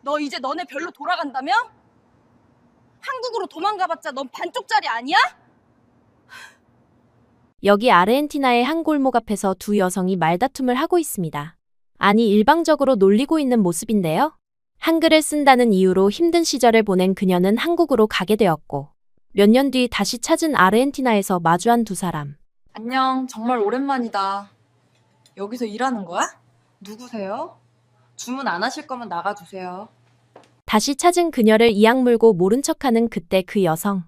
너 이제 너네 별로 돌아간다며? 한국으로 도망가봤자 넌 반쪽짜리 아니야? 여기 아르헨티나의 한 골목 앞에서 두 여성이 말다툼을 하고 있습니다. 아니, 일방적으로 놀리고 있는 모습인데요. 한글을 쓴다는 이유로 힘든 시절을 보낸 그녀는 한국으로 가게 되었고, 몇 년 뒤 다시 찾은 아르헨티나에서 마주한 두 사람. 안녕, 정말 오랜만이다. 여기서 일하는 거야? 누구세요? 주문 안 하실 거면 나가주세요. 다시 찾은 그녀를 이악 물고 모른 척하는 그때 그 여성.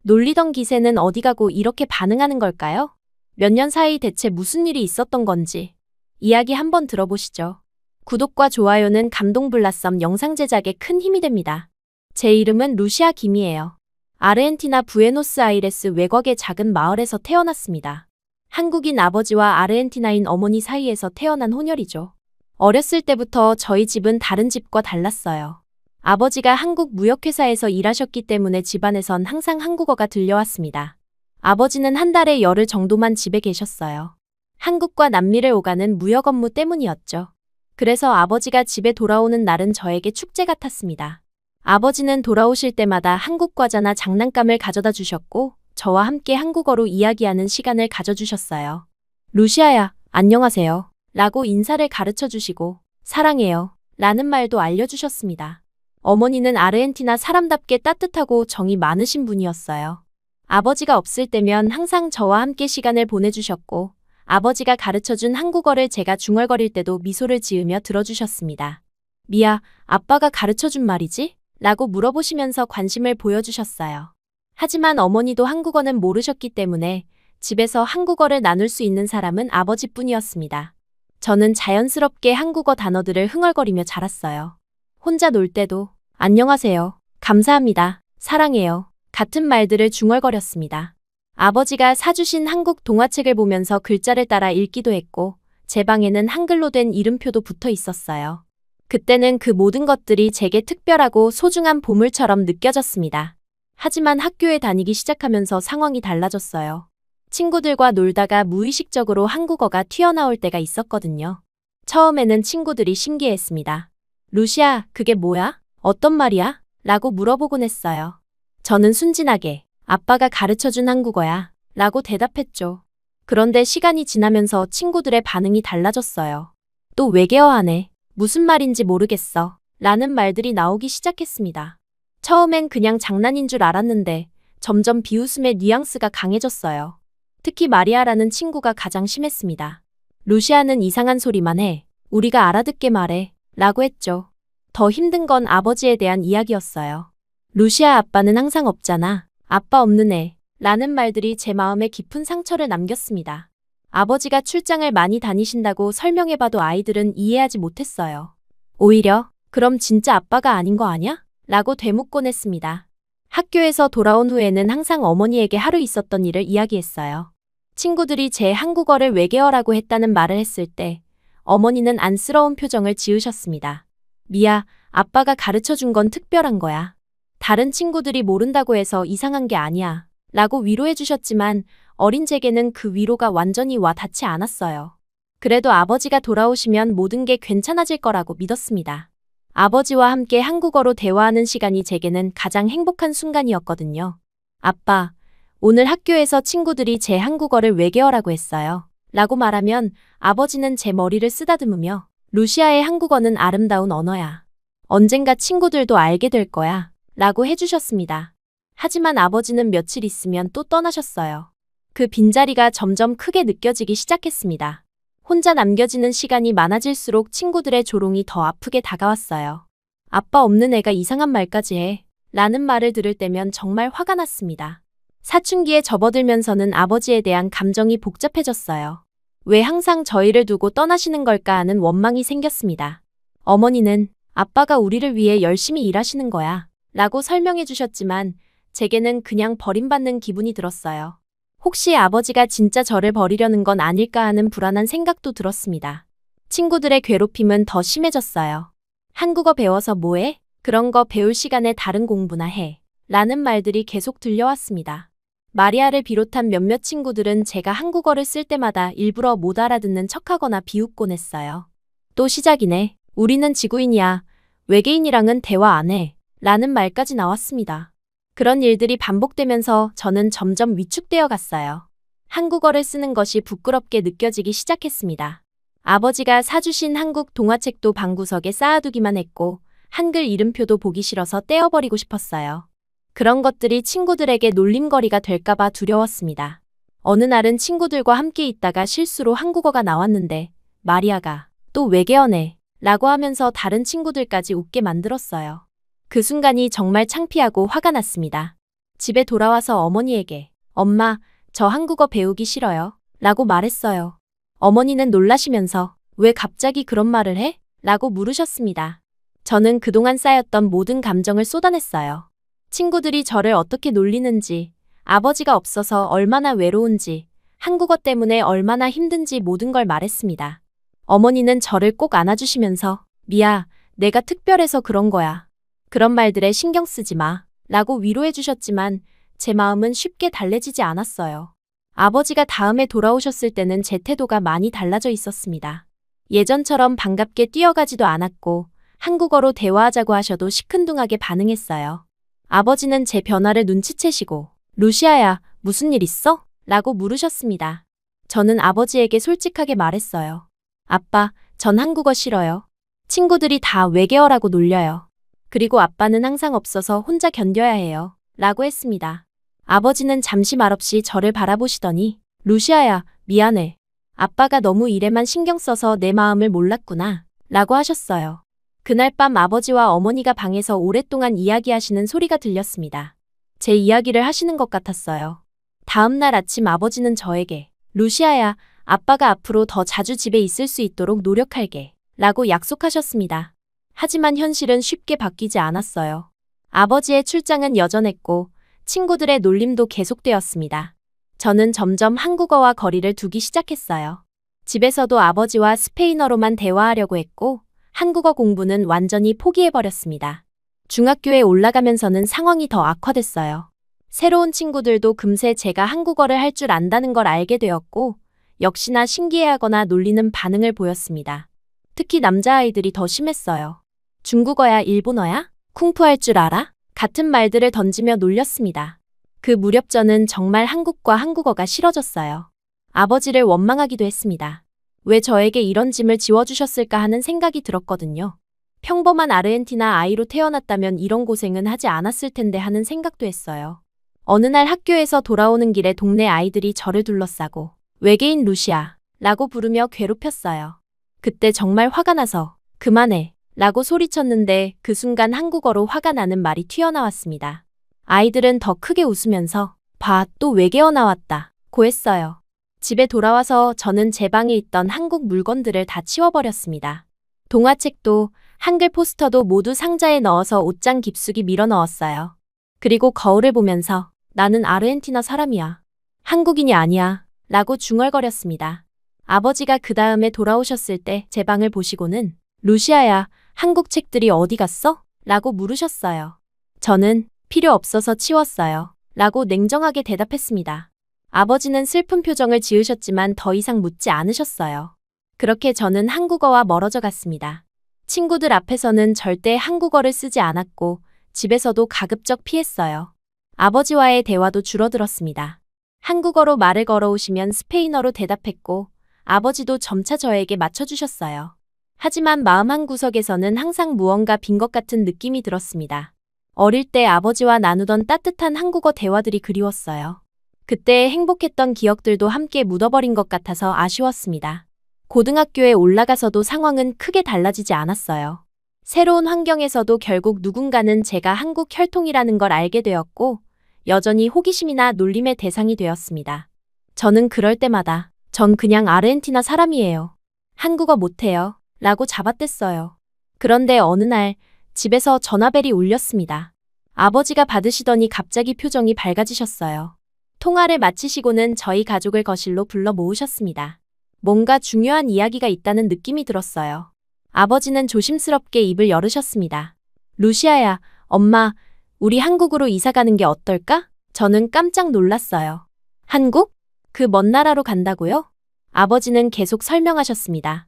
놀리던 기세는 어디 가고 이렇게 반응하는 걸까요? 몇 년 사이 대체 무슨 일이 있었던 건지 이야기 한번 들어보시죠. 구독과 좋아요는 감동블라썸 영상 제작에 큰 힘이 됩니다. 제 이름은 루시아 김이에요. 아르헨티나 부에노스아이레스 외곽의 작은 마을에서 태어났습니다. 한국인 아버지와 아르헨티나인 어머니 사이에서 태어난 혼혈이죠. 어렸을 때부터 저희 집은 다른 집과 달랐어요. 아버지가 한국 무역회사에서 일하셨기 때문에 집안에선 항상 한국어가 들려왔습니다. 아버지는 한 달에 열흘 정도만 집에 계셨어요. 한국과 남미를 오가는 무역 업무 때문이었죠. 그래서 아버지가 집에 돌아오는 날은 저에게 축제 같았습니다. 아버지는 돌아오실 때마다 한국 과자나 장난감을 가져다 주셨고, 저와 함께 한국어로 이야기하는 시간을 가져주셨어요. 루시아야, 안녕하세요. 라고 인사를 가르쳐 주시고, 사랑해요. 라는 말도 알려주셨습니다. 어머니는 아르헨티나 사람답게 따뜻하고 정이 많으신 분이었어요. 아버지가 없을 때면 항상 저와 함께 시간을 보내주셨고, 아버지가 가르쳐준 한국어를 제가 중얼거릴 때도 미소를 지으며 들어주셨습니다. 미야, 아빠가 가르쳐준 말이지? 라고 물어보시면서 관심을 보여주셨어요. 하지만 어머니도 한국어는 모르셨기 때문에 집에서 한국어를 나눌 수 있는 사람은 아버지뿐이었습니다. 저는 자연스럽게 한국어 단어들을 흥얼거리며 자랐어요. 혼자 놀 때도 안녕하세요, 감사합니다, 사랑해요 같은 말들을 중얼거렸습니다. 아버지가 사주신 한국 동화책을 보면서 글자를 따라 읽기도 했고, 제 방에는 한글로 된 이름표도 붙어 있었어요. 그때는 그 모든 것들이 제게 특별하고 소중한 보물처럼 느껴졌습니다. 하지만 학교에 다니기 시작하면서 상황이 달라졌어요. 친구들과 놀다가 무의식적으로 한국어가 튀어나올 때가 있었거든요. 처음에는 친구들이 신기해했습니다. 루시아, 그게 뭐야? 어떤 말이야? 라고 물어보곤 했어요. 저는 순진하게 아빠가 가르쳐준 한국어야 라고 대답했죠. 그런데 시간이 지나면서 친구들의 반응이 달라졌어요. 또 외계어하네. 무슨 말인지 모르겠어. 라는 말들이 나오기 시작했습니다. 처음엔 그냥 장난인 줄 알았는데 점점 비웃음의 뉘앙스가 강해졌어요. 특히 마리아라는 친구가 가장 심했습니다. 루시아는 이상한 소리만 해. 우리가 알아듣게 말해. 라고 했죠. 더 힘든 건 아버지에 대한 이야기였어요. 루시아 아빠는 항상 없잖아. 아빠 없는 애. 라는 말들이 제 마음에 깊은 상처를 남겼습니다. 아버지가 출장을 많이 다니신다고 설명해봐도 아이들은 이해하지 못했어요. 오히려 그럼 진짜 아빠가 아닌 거 아냐? 라고 되묻곤 했습니다. 학교에서 돌아온 후에는 항상 어머니에게 하루 있었던 일을 이야기했어요. 친구들이 제 한국어를 외계어라고 했다는 말을 했을 때 어머니는 안쓰러운 표정을 지으셨습니다. 미야, 아빠가 가르쳐준 건 특별한 거야. 다른 친구들이 모른다고 해서 이상한 게 아니야. 라고 위로해 주셨지만 어린 제게는 그 위로가 완전히 와 닿지 않았어요. 그래도 아버지가 돌아오시면 모든 게 괜찮아질 거라고 믿었습니다. 아버지와 함께 한국어로 대화하는 시간이 제게는 가장 행복한 순간이었거든요. 아빠, 오늘 학교에서 친구들이 제 한국어를 외계어라고 했어요. 라고 말하면 아버지는 제 머리를 쓰다듬으며 루시아의 한국어는 아름다운 언어야. 언젠가 친구들도 알게 될 거야. 라고 해주셨습니다. 하지만 아버지는 며칠 있으면 또 떠나셨어요. 그 빈자리가 점점 크게 느껴지기 시작했습니다. 혼자 남겨지는 시간이 많아질수록 친구들의 조롱이 더 아프게 다가왔어요. 아빠 없는 애가 이상한 말까지 해. 라는 말을 들을 때면 정말 화가 났습니다. 사춘기에 접어들면서는 아버지에 대한 감정이 복잡해졌어요. 왜 항상 저희를 두고 떠나시는 걸까 하는 원망이 생겼습니다. 어머니는 아빠가 우리를 위해 열심히 일하시는 거야. 라고 설명해 주셨지만 제게는 그냥 버림받는 기분이 들었어요. 혹시 아버지가 진짜 저를 버리려는 건 아닐까 하는 불안한 생각도 들었습니다. 친구들의 괴롭힘은 더 심해졌어요. 한국어 배워서 뭐해? 그런 거 배울 시간에 다른 공부나 해. 라는 말들이 계속 들려왔습니다. 마리아를 비롯한 몇몇 친구들은 제가 한국어를 쓸 때마다 일부러 못 알아듣는 척하거나 비웃곤 했어요. 또 시작이네. 우리는 지구인이야. 외계인이랑은 대화 안 해. 라는 말까지 나왔습니다. 그런 일들이 반복되면서 저는 점점 위축되어 갔어요. 한국어를 쓰는 것이 부끄럽게 느껴지기 시작했습니다. 아버지가 사주신 한국 동화책도 방구석에 쌓아두기만 했고 한글 이름표도 보기 싫어서 떼어버리고 싶었어요. 그런 것들이 친구들에게 놀림거리가 될까봐 두려웠습니다. 어느 날은 친구들과 함께 있다가 실수로 한국어가 나왔는데 마리아가 또 외계어네 라고 하면서 다른 친구들까지 웃게 만들었어요. 그 순간이 정말 창피하고 화가 났습니다. 집에 돌아와서 어머니에게 엄마, 저 한국어 배우기 싫어요 라고 말했어요. 어머니는 놀라시면서 왜 갑자기 그런 말을 해? 라고 물으셨습니다. 저는 그동안 쌓였던 모든 감정을 쏟아냈어요. 친구들이 저를 어떻게 놀리는지, 아버지가 없어서 얼마나 외로운지, 한국어 때문에 얼마나 힘든지 모든 걸 말했습니다. 어머니는 저를 꼭 안아주시면서 미아, 내가 특별해서 그런 거야. 그런 말들에 신경 쓰지 마 라고 위로해 주셨지만 제 마음은 쉽게 달래지지 않았어요. 아버지가 다음에 돌아오셨을 때는 제 태도가 많이 달라져 있었습니다. 예전처럼 반갑게 뛰어가지도 않았고 한국어로 대화하자고 하셔도 시큰둥하게 반응했어요. 아버지는 제 변화를 눈치채시고 루시아야, 무슨 일 있어? 라고 물으셨습니다. 저는 아버지에게 솔직하게 말했어요. 아빠, 전 한국어 싫어요. 친구들이 다 외계어라고 놀려요. 그리고 아빠는 항상 없어서 혼자 견뎌야 해요. 라고 했습니다. 아버지는 잠시 말없이 저를 바라보시더니 루시아야, 미안해. 아빠가 너무 일에만 신경 써서 내 마음을 몰랐구나. 라고 하셨어요. 그날 밤 아버지와 어머니가 방에서 오랫동안 이야기하시는 소리가 들렸습니다. 제 이야기를 하시는 것 같았어요. 다음 날 아침 아버지는 저에게 루시아야, 아빠가 앞으로 더 자주 집에 있을 수 있도록 노력할게. 라고 약속하셨습니다. 하지만 현실은 쉽게 바뀌지 않았어요. 아버지의 출장은 여전했고 친구들의 놀림도 계속되었습니다. 저는 점점 한국어와 거리를 두기 시작했어요. 집에서도 아버지와 스페인어로만 대화하려고 했고 한국어 공부는 완전히 포기해버렸습니다. 중학교에 올라가면서는 상황이 더 악화됐어요. 새로운 친구들도 금세 제가 한국어를 할 줄 안다는 걸 알게 되었고 역시나 신기해하거나 놀리는 반응을 보였습니다. 특히 남자아이들이 더 심했어요. 중국어야 일본어야? 쿵푸 할 줄 알아? 같은 말들을 던지며 놀렸습니다. 그 무렵 저는 정말 한국과 한국어가 싫어졌어요. 아버지를 원망하기도 했습니다. 왜 저에게 이런 짐을 지워주셨을까 하는 생각이 들었거든요. 평범한 아르헨티나 아이로 태어났다면 이런 고생은 하지 않았을 텐데 하는 생각도 했어요. 어느 날 학교에서 돌아오는 길에 동네 아이들이 저를 둘러싸고 외계인 루시아 라고 부르며 괴롭혔어요. 그때 정말 화가 나서 그만해 라고 소리쳤는데 그 순간 한국어로 화가 나는 말이 튀어나왔습니다. 아이들은 더 크게 웃으면서 봐, 또 외계어 나왔다 고 했어요. 집에 돌아와서 저는 제 방에 있던 한국 물건들을 다 치워버렸습니다. 동화책도 한글 포스터도 모두 상자에 넣어서 옷장 깊숙이 밀어 넣었어요. 그리고 거울을 보면서 나는 아르헨티나 사람이야. 한국인이 아니야 라고 중얼거렸습니다. 아버지가 그 다음에 돌아오셨을 때 제 방을 보시고는 루시아야, 한국 책들이 어디 갔어? 라고 물으셨어요. 저는 필요 없어서 치웠어요. 라고 냉정하게 대답했습니다. 아버지는 슬픈 표정을 지으셨지만 더 이상 묻지 않으셨어요. 그렇게 저는 한국어와 멀어져 갔습니다. 친구들 앞에서는 절대 한국어를 쓰지 않았고 집에서도 가급적 피했어요. 아버지와의 대화도 줄어들었습니다. 한국어로 말을 걸어오시면 스페인어로 대답했고 아버지도 점차 저에게 맞춰주셨어요. 하지만 마음 한구석에서는 항상 무언가 빈 것 같은 느낌이 들었습니다. 어릴 때 아버지와 나누던 따뜻한 한국어 대화들이 그리웠어요. 그때 행복했던 기억들도 함께 묻어버린 것 같아서 아쉬웠습니다. 고등학교에 올라가서도 상황은 크게 달라지지 않았어요. 새로운 환경에서도 결국 누군가는 제가 한국 혈통이라는 걸 알게 되었고 여전히 호기심이나 놀림의 대상이 되었습니다. 저는 그럴 때마다 전 그냥 아르헨티나 사람이에요. 한국어 못해요. 라고 잡아댔어요. 그런데 어느 날 집에서 전화벨이 울렸습니다. 아버지가 받으시더니 갑자기 표정이 밝아지셨어요. 통화를 마치시고는 저희 가족을 거실로 불러 모으셨습니다. 뭔가 중요한 이야기가 있다는 느낌이 들었어요. 아버지는 조심스럽게 입을 열으셨습니다. 루시아야, 엄마, 우리 한국으로 이사 가는 게 어떨까? 저는 깜짝 놀랐어요. 한국? 그 먼 나라로 간다고요? 아버지는 계속 설명하셨습니다.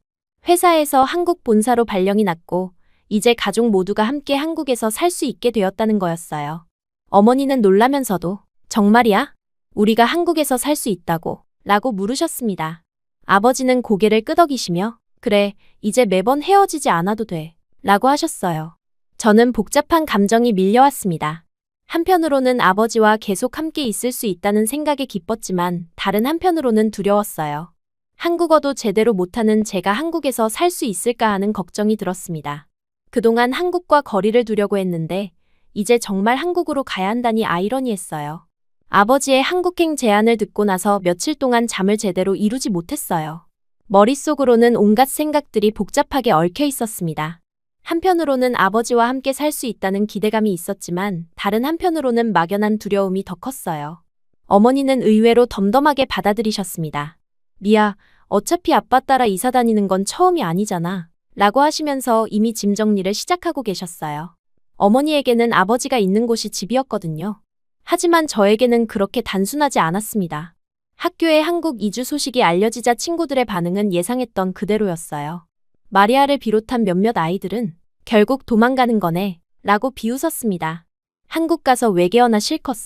회사에서 한국 본사로 발령이 났고 이제 가족 모두가 함께 한국에서 살 수 있게 되었다는 거였어요. 어머니는 놀라면서도 정말이야? 우리가 한국에서 살 수 있다고? 라고 물으셨습니다. 아버지는 고개를 끄덕이시며 그래, 이제 매번 헤어지지 않아도 돼. 라고 하셨어요. 저는 복잡한 감정이 밀려왔습니다. 한편으로는 아버지와 계속 함께 있을 수 있다는 생각에 기뻤지만 다른 한편으로는 두려웠어요. 한국어도 제대로 못하는 제가 한국에서 살 수 있을까 하는 걱정이 들었습니다. 그동안 한국과 거리를 두려고 했는데 이제 정말 한국으로 가야 한다니 아이러니했어요. 아버지의 한국행 제안을 듣고 나서 며칠 동안 잠을 제대로 이루지 못했어요. 머릿속으로는 온갖 생각들이 복잡하게 얽혀 있었습니다. 한편으로는 아버지와 함께 살 수 있다는 기대감이 있었지만 다른 한편으로는 막연한 두려움이 더 컸어요. 어머니는 의외로 덤덤하게 받아들이셨습니다. 리아, 어차피 아빠 따라 이사 다니는 건 처음이 아니잖아. 라고 하시면서 이미 짐 정리를 시작하고 계셨어요. 어머니에게는 아버지가 있는 곳이 집이었거든요. 하지만 저에게는 그렇게 단순하지 않았습니다. 학교에 한국 이주 소식이 알려지자 친구들의 반응은 예상했던 그대로였어요. 마리아를 비롯한 몇몇 아이들은 결국 도망가는 거네 라고 비웃었습니다. 한국 가서 외계어나 실컷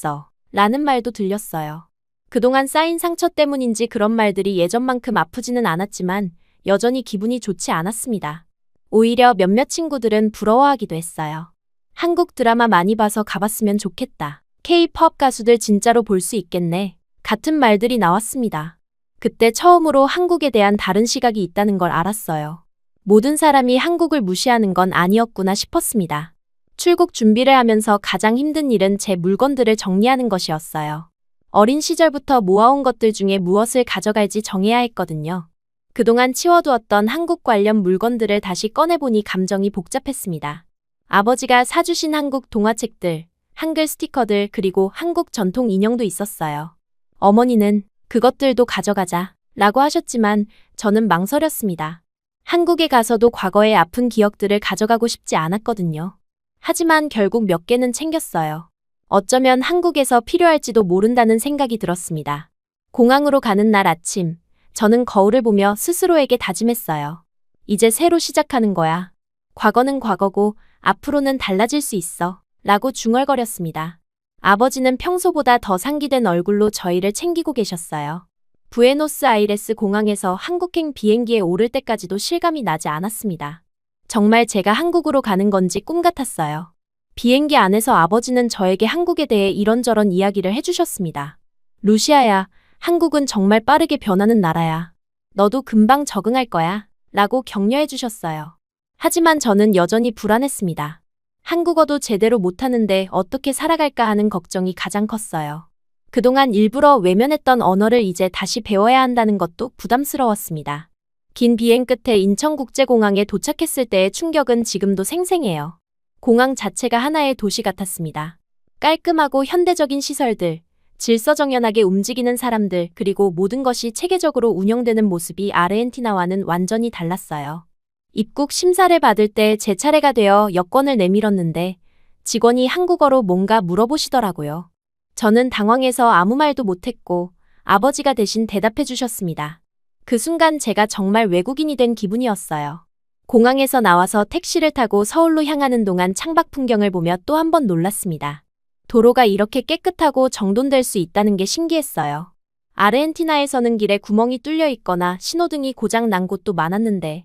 라는 말도 들렸어요. 그동안 쌓인 상처 때문인지 그런 말들이 예전만큼 아프지는 않았지만 여전히 기분이 좋지 않았습니다. 오히려 몇몇 친구들은 부러워하기도 했어요. 한국 드라마 많이 봐서 가봤으면 좋겠다. K-팝 가수들 진짜로 볼 수 있겠네. 같은 말들이 나왔습니다. 그때 처음으로 한국에 대한 다른 시각이 있다는 걸 알았어요. 모든 사람이 한국을 무시하는 건 아니었구나 싶었습니다. 출국 준비를 하면서 가장 힘든 일은 제 물건들을 정리하는 것이었어요. 어린 시절부터 모아온 것들 중에 무엇을 가져갈지 정해야 했거든요. 그동안 치워두었던 한국 관련 물건들을 다시 꺼내보니 감정이 복잡했습니다. 아버지가 사주신 한국 동화책들, 한글 스티커들 그리고 한국 전통 인형도 있었어요. 어머니는 그것들도 가져가자 라고 하셨지만 저는 망설였습니다. 한국에 가서도 과거의 아픈 기억들을 가져가고 싶지 않았거든요. 하지만 결국 몇 개는 챙겼어요. 어쩌면 한국에서 필요할지도 모른다는 생각이 들었습니다. 공항으로 가는 날 아침, 저는 거울을 보며 스스로에게 다짐했어요. 이제 새로 시작하는 거야. 과거는 과거고 앞으로는 달라질 수 있어. 라고 중얼거렸습니다. 아버지는 평소보다 더 상기된 얼굴로 저희를 챙기고 계셨어요. 부에노스아이레스 공항에서 한국행 비행기에 오를 때까지도 실감이 나지 않았습니다. 정말 제가 한국으로 가는 건지 꿈 같았어요. 비행기 안에서 아버지는 저에게 한국에 대해 이런저런 이야기를 해주셨습니다. 루시아야, 한국은 정말 빠르게 변하는 나라야. 너도 금방 적응할 거야. 라고 격려해 주셨어요. 하지만 저는 여전히 불안했습니다. 한국어도 제대로 못하는데 어떻게 살아갈까 하는 걱정이 가장 컸어요. 그동안 일부러 외면했던 언어를 이제 다시 배워야 한다는 것도 부담스러웠습니다. 긴 비행 끝에 인천국제공항에 도착했을 때의 충격은 지금도 생생해요. 공항 자체가 하나의 도시 같았습니다. 깔끔하고 현대적인 시설들, 질서정연하게 움직이는 사람들, 그리고 모든 것이 체계적으로 운영되는 모습이 아르헨티나와는 완전히 달랐어요. 입국 심사를 받을 때 제 차례가 되어 여권을 내밀었는데 직원이 한국어로 뭔가 물어보시더라고요. 저는 당황해서 아무 말도 못했고 아버지가 대신 대답해 주셨습니다. 그 순간 제가 정말 외국인이 된 기분이었어요. 공항에서 나와서 택시를 타고 서울로 향하는 동안 창밖 풍경을 보며 또 한 번 놀랐습니다. 도로가 이렇게 깨끗하고 정돈될 수 있다는 게 신기했어요. 아르헨티나에서는 길에 구멍이 뚫려 있거나 신호등이 고장 난 곳도 많았는데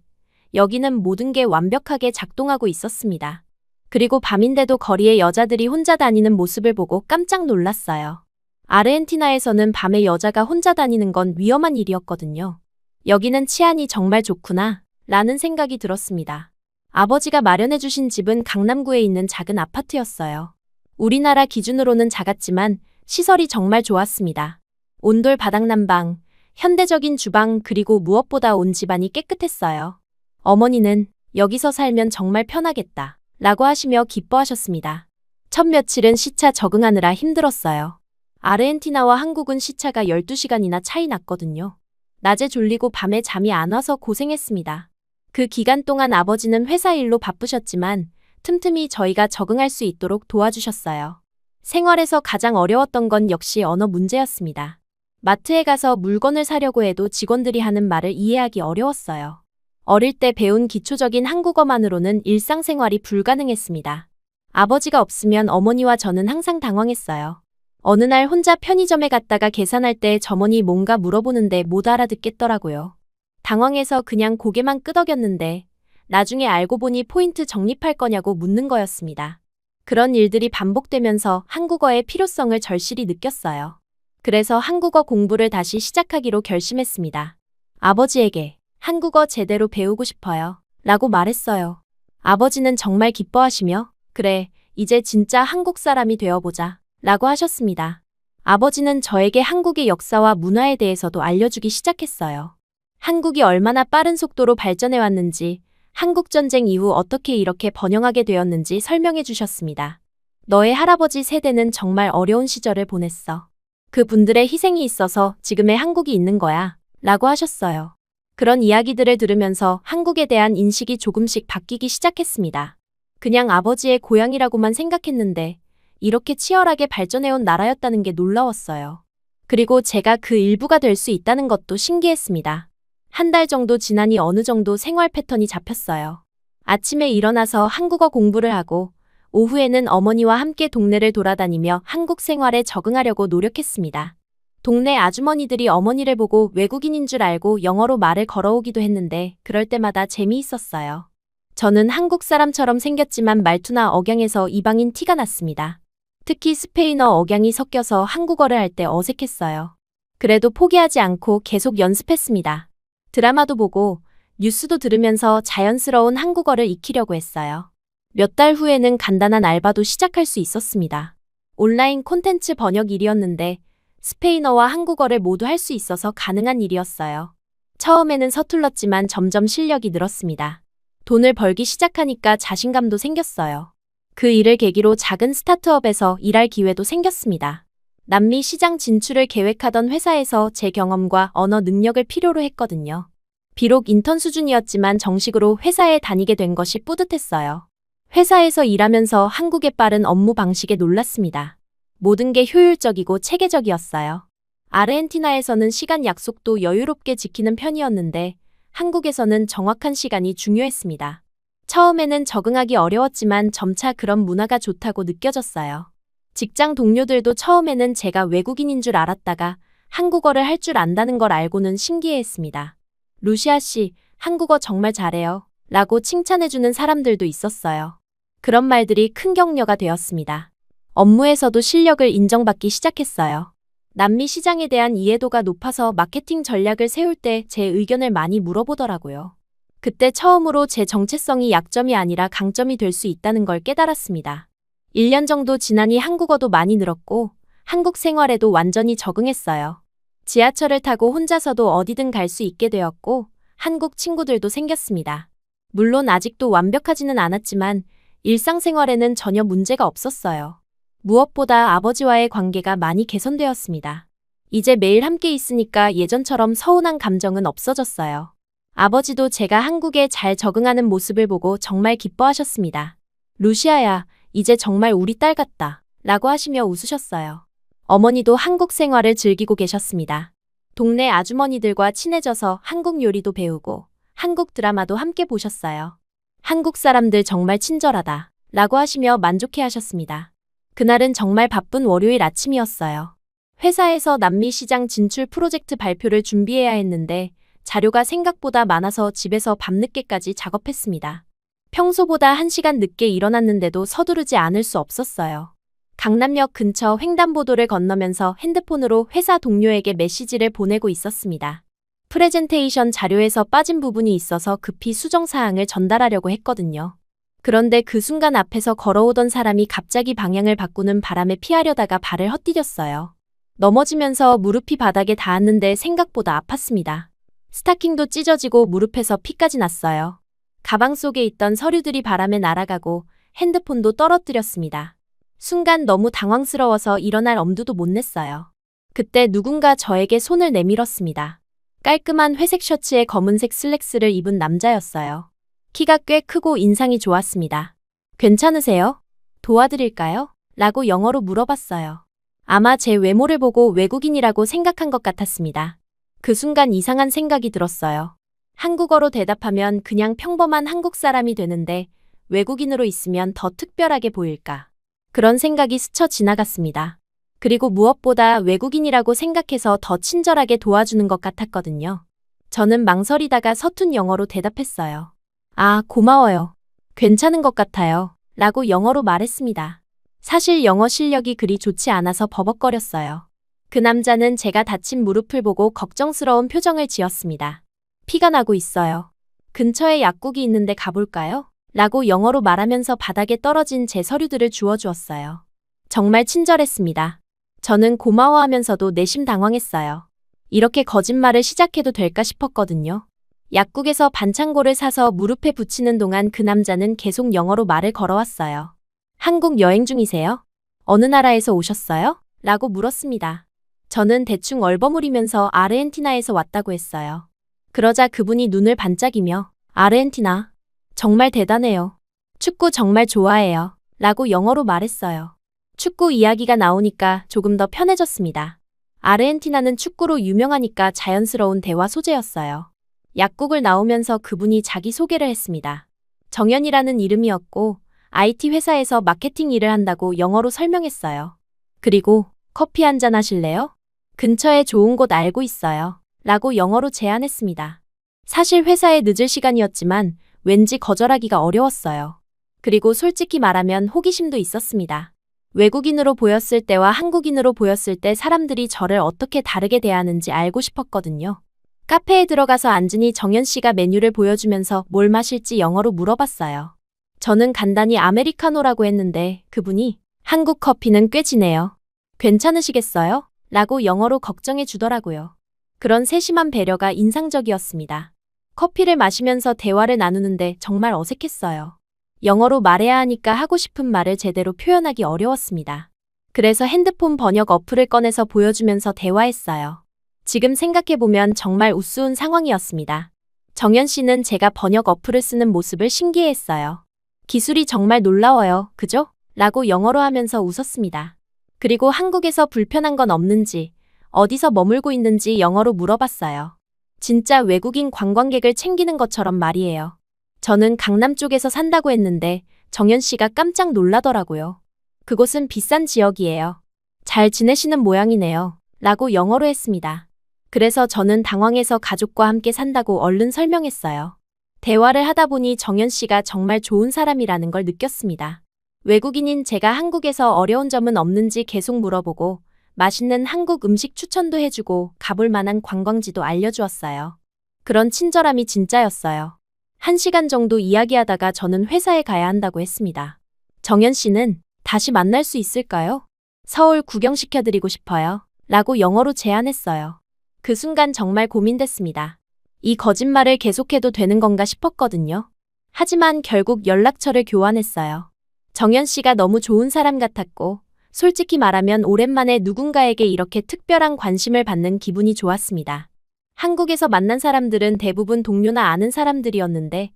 여기는 모든 게 완벽하게 작동하고 있었습니다. 그리고 밤인데도 거리에 여자들이 혼자 다니는 모습을 보고 깜짝 놀랐어요. 아르헨티나에서는 밤에 여자가 혼자 다니는 건 위험한 일이었거든요. 여기는 치안이 정말 좋구나 라는 생각이 들었습니다. 아버지가 마련해주신 집은 강남구에 있는 작은 아파트였어요. 우리나라 기준으로는 작았지만 시설이 정말 좋았습니다. 온돌 바닥난방, 현대적인 주방 그리고 무엇보다 온 집안이 깨끗했어요. 어머니는 여기서 살면 정말 편하겠다 라고 하시며 기뻐하셨습니다. 첫 며칠은 시차 적응하느라 힘들었어요. 아르헨티나와 한국은 시차가 12시간이나 차이 났거든요. 낮에 졸리고 밤에 잠이 안 와서 고생했습니다. 그 기간 동안 아버지는 회사 일로 바쁘셨지만 틈틈이 저희가 적응할 수 있도록 도와주셨어요. 생활에서 가장 어려웠던 건 역시 언어 문제였습니다. 마트에 가서 물건을 사려고 해도 직원들이 하는 말을 이해하기 어려웠어요. 어릴 때 배운 기초적인 한국어만으로는 일상생활이 불가능했습니다. 아버지가 없으면 어머니와 저는 항상 당황했어요. 어느 날 혼자 편의점에 갔다가 계산할 때 점원이 뭔가 물어보는데 못 알아듣겠더라고요. 당황해서 그냥 고개만 끄덕였는데 나중에 알고 보니 포인트 적립할 거냐고 묻는 거였습니다. 그런 일들이 반복되면서 한국어의 필요성을 절실히 느꼈어요. 그래서 한국어 공부를 다시 시작하기로 결심했습니다. 아버지에게 한국어 제대로 배우고 싶어요. 라고 말했어요. 아버지는 정말 기뻐하시며 그래, 이제 진짜 한국 사람이 되어보자. 라고 하셨습니다. 아버지는 저에게 한국의 역사와 문화에 대해서도 알려주기 시작했어요. 한국이 얼마나 빠른 속도로 발전해왔는지, 한국전쟁 이후 어떻게 이렇게 번영하게 되었는지 설명해 주셨습니다. 너의 할아버지 세대는 정말 어려운 시절을 보냈어. 그 분들의 희생이 있어서 지금의 한국이 있는 거야. 라고 하셨어요. 그런 이야기들을 들으면서 한국에 대한 인식이 조금씩 바뀌기 시작했습니다. 그냥 아버지의 고향이라고만 생각했는데 이렇게 치열하게 발전해온 나라였다는 게 놀라웠어요. 그리고 제가 그 일부가 될 수 있다는 것도 신기했습니다. 한 달 정도 지나니 어느 정도 생활 패턴이 잡혔어요. 아침에 일어나서 한국어 공부를 하고 오후에는 어머니와 함께 동네를 돌아다니며 한국 생활에 적응하려고 노력했습니다. 동네 아주머니들이 어머니를 보고 외국인인 줄 알고 영어로 말을 걸어오기도 했는데 그럴 때마다 재미있었어요. 저는 한국 사람처럼 생겼지만 말투나 억양에서 이방인 티가 났습니다. 특히 스페인어 억양이 섞여서 한국어를 할 때 어색했어요. 그래도 포기하지 않고 계속 연습했습니다. 드라마도 보고 뉴스도 들으면서 자연스러운 한국어를 익히려고 했어요. 몇 달 후에는 간단한 알바도 시작할 수 있었습니다. 온라인 콘텐츠 번역 일이었는데 스페인어와 한국어를 모두 할 수 있어서 가능한 일이었어요. 처음에는 서툴렀지만 점점 실력이 늘었습니다. 돈을 벌기 시작하니까 자신감도 생겼어요. 그 일을 계기로 작은 스타트업에서 일할 기회도 생겼습니다. 남미 시장 진출을 계획하던 회사에서 제 경험과 언어 능력을 필요로 했거든요. 비록 인턴 수준이었지만 정식으로 회사에 다니게 된 것이 뿌듯했어요. 회사에서 일하면서 한국의 빠른 업무 방식에 놀랐습니다. 모든 게 효율적이고 체계적이었어요. 아르헨티나에서는 시간 약속도 여유롭게 지키는 편이었는데 한국에서는 정확한 시간이 중요했습니다. 처음에는 적응하기 어려웠지만 점차 그런 문화가 좋다고 느껴졌어요. 직장 동료들도 처음에는 제가 외국인인 줄 알았다가 한국어를 할 줄 안다는 걸 알고는 신기해했습니다. 루시아 씨, 한국어 정말 잘해요. 라고 칭찬해주는 사람들도 있었어요. 그런 말들이 큰 격려가 되었습니다. 업무에서도 실력을 인정받기 시작했어요. 남미 시장에 대한 이해도가 높아서 마케팅 전략을 세울 때 제 의견을 많이 물어보더라고요. 그때 처음으로 제 정체성이 약점이 아니라 강점이 될 수 있다는 걸 깨달았습니다. 1년 정도 지나니 한국어도 많이 늘었고 한국 생활에도 완전히 적응했어요. 지하철을 타고 혼자서도 어디든 갈 수 있게 되었고 한국 친구들도 생겼습니다. 물론 아직도 완벽하지는 않았지만 일상생활에는 전혀 문제가 없었어요. 무엇보다 아버지와의 관계가 많이 개선되었습니다. 이제 매일 함께 있으니까 예전처럼 서운한 감정은 없어졌어요. 아버지도 제가 한국에 잘 적응하는 모습을 보고 정말 기뻐하셨습니다. 루시아야, 이제 정말 우리 딸 같다. 라고 하시며 웃으셨어요. 어머니도 한국 생활을 즐기고 계셨습니다. 동네 아주머니들과 친해져서 한국 요리도 배우고 한국 드라마도 함께 보셨어요. 한국 사람들 정말 친절하다. 라고 하시며 만족해 하셨습니다. 그날은 정말 바쁜 월요일 아침이었어요. 회사에서 남미 시장 진출 프로젝트 발표를 준비해야 했는데 자료가 생각보다 많아서 집에서 밤늦게까지 작업했습니다. 평소보다 1시간 늦게 일어났는데도 서두르지 않을 수 없었어요. 강남역 근처 횡단보도를 건너면서 핸드폰으로 회사 동료에게 메시지를 보내고 있었습니다. 프레젠테이션 자료에서 빠진 부분이 있어서 급히 수정사항을 전달하려고 했거든요. 그런데 그 순간 앞에서 걸어오던 사람이 갑자기 방향을 바꾸는 바람에 피하려다가 발을 헛디뎠어요. 넘어지면서 무릎이 바닥에 닿았는데 생각보다 아팠습니다. 스타킹도 찢어지고 무릎에서 피까지 났어요. 가방 속에 있던 서류들이 바람에 날아가고 핸드폰도 떨어뜨렸습니다. 순간 너무 당황스러워서 일어날 엄두도 못 냈어요. 그때 누군가 저에게 손을 내밀었습니다. 깔끔한 회색 셔츠에 검은색 슬랙스를 입은 남자였어요. 키가 꽤 크고 인상이 좋았습니다. 괜찮으세요? 도와드릴까요? 라고 영어로 물어봤어요. 아마 제 외모를 보고 외국인이라고 생각한 것 같았습니다. 그 순간 이상한 생각이 들었어요. 한국어로 대답하면 그냥 평범한 한국 사람이 되는데 외국인으로 있으면 더 특별하게 보일까? 그런 생각이 스쳐 지나갔습니다. 그리고 무엇보다 외국인이라고 생각해서 더 친절하게 도와주는 것 같았거든요. 저는 망설이다가 서툰 영어로 대답했어요. 아, 고마워요. 괜찮은 것 같아요. 라고 영어로 말했습니다. 사실 영어 실력이 그리 좋지 않아서 버벅거렸어요. 그 남자는 제가 다친 무릎을 보고 걱정스러운 표정을 지었습니다. 피가 나고 있어요. 근처에 약국이 있는데 가볼까요? 라고 영어로 말하면서 바닥에 떨어진 제 서류들을 주워주었어요. 정말 친절했습니다. 저는 고마워하면서도 내심 당황했어요. 이렇게 거짓말을 시작해도 될까 싶었거든요. 약국에서 반창고를 사서 무릎에 붙이는 동안 그 남자는 계속 영어로 말을 걸어왔어요. 한국 여행 중이세요? 어느 나라에서 오셨어요? 라고 물었습니다. 저는 대충 얼버무리면서 아르헨티나에서 왔다고 했어요. 그러자 그분이 눈을 반짝이며 아르헨티나? 정말 대단해요. 축구 정말 좋아해요. 라고 영어로 말했어요. 축구 이야기가 나오니까 조금 더 편해졌습니다. 아르헨티나는 축구로 유명하니까 자연스러운 대화 소재였어요. 약국을 나오면서 그분이 자기 소개를 했습니다. 정연이라는 이름이었고 IT 회사에서 마케팅 일을 한다고 영어로 설명했어요. 그리고 커피 한잔 하실래요? 근처에 좋은 곳 알고 있어요. 라고 영어로 제안했습니다. 사실 회사에 늦을 시간이었지만 왠지 거절하기가 어려웠어요. 그리고 솔직히 말하면 호기심도 있었습니다. 외국인으로 보였을 때와 한국인으로 보였을 때 사람들이 저를 어떻게 다르게 대하는지 알고 싶었거든요. 카페에 들어가서 앉으니 정연 씨가 메뉴를 보여주면서 뭘 마실지 영어로 물어봤어요. 저는 간단히 아메리카노라고 했는데 그분이 한국 커피는 꽤 진해요. 괜찮으시겠어요? 라고 영어로 걱정해 주더라고요. 그런 세심한 배려가 인상적이었습니다. 커피를 마시면서 대화를 나누는데 정말 어색했어요. 영어로 말해야 하니까 하고 싶은 말을 제대로 표현하기 어려웠습니다. 그래서 핸드폰 번역 어플을 꺼내서 보여주면서 대화했어요. 지금 생각해보면 정말 우스운 상황이었습니다. 정연 씨는 제가 번역 어플을 쓰는 모습을 신기해했어요. 기술이 정말 놀라워요. 그죠? 라고 영어로 하면서 웃었습니다. 그리고 한국에서 불편한 건 없는지, 어디서 머물고 있는지 영어로 물어봤어요. 진짜 외국인 관광객을 챙기는 것처럼 말이에요. 저는 강남 쪽에서 산다고 했는데 정연 씨가 깜짝 놀라더라고요. 그곳은 비싼 지역이에요. 잘 지내시는 모양이네요. 라고 영어로 했습니다. 그래서 저는 당황해서 가족과 함께 산다고 얼른 설명했어요. 대화를 하다 보니 정연 씨가 정말 좋은 사람이라는 걸 느꼈습니다. 외국인인 제가 한국에서 어려운 점은 없는지 계속 물어보고 맛있는 한국 음식 추천도 해주고 가볼 만한 관광지도 알려주었어요. 그런 친절함이 진짜였어요. 1시간 정도 이야기하다가 저는 회사에 가야 한다고 했습니다. 정연 씨는 다시 만날 수 있을까요? 서울 구경시켜드리고 싶어요. 라고 영어로 제안했어요. 그 순간 정말 고민됐습니다. 이 거짓말을 계속해도 되는 건가 싶었거든요. 하지만 결국 연락처를 교환했어요. 정연 씨가 너무 좋은 사람 같았고 솔직히 말하면 오랜만에 누군가에게 이렇게 특별한 관심을 받는 기분이 좋았습니다. 한국에서 만난 사람들은 대부분 동료나 아는 사람들이었는데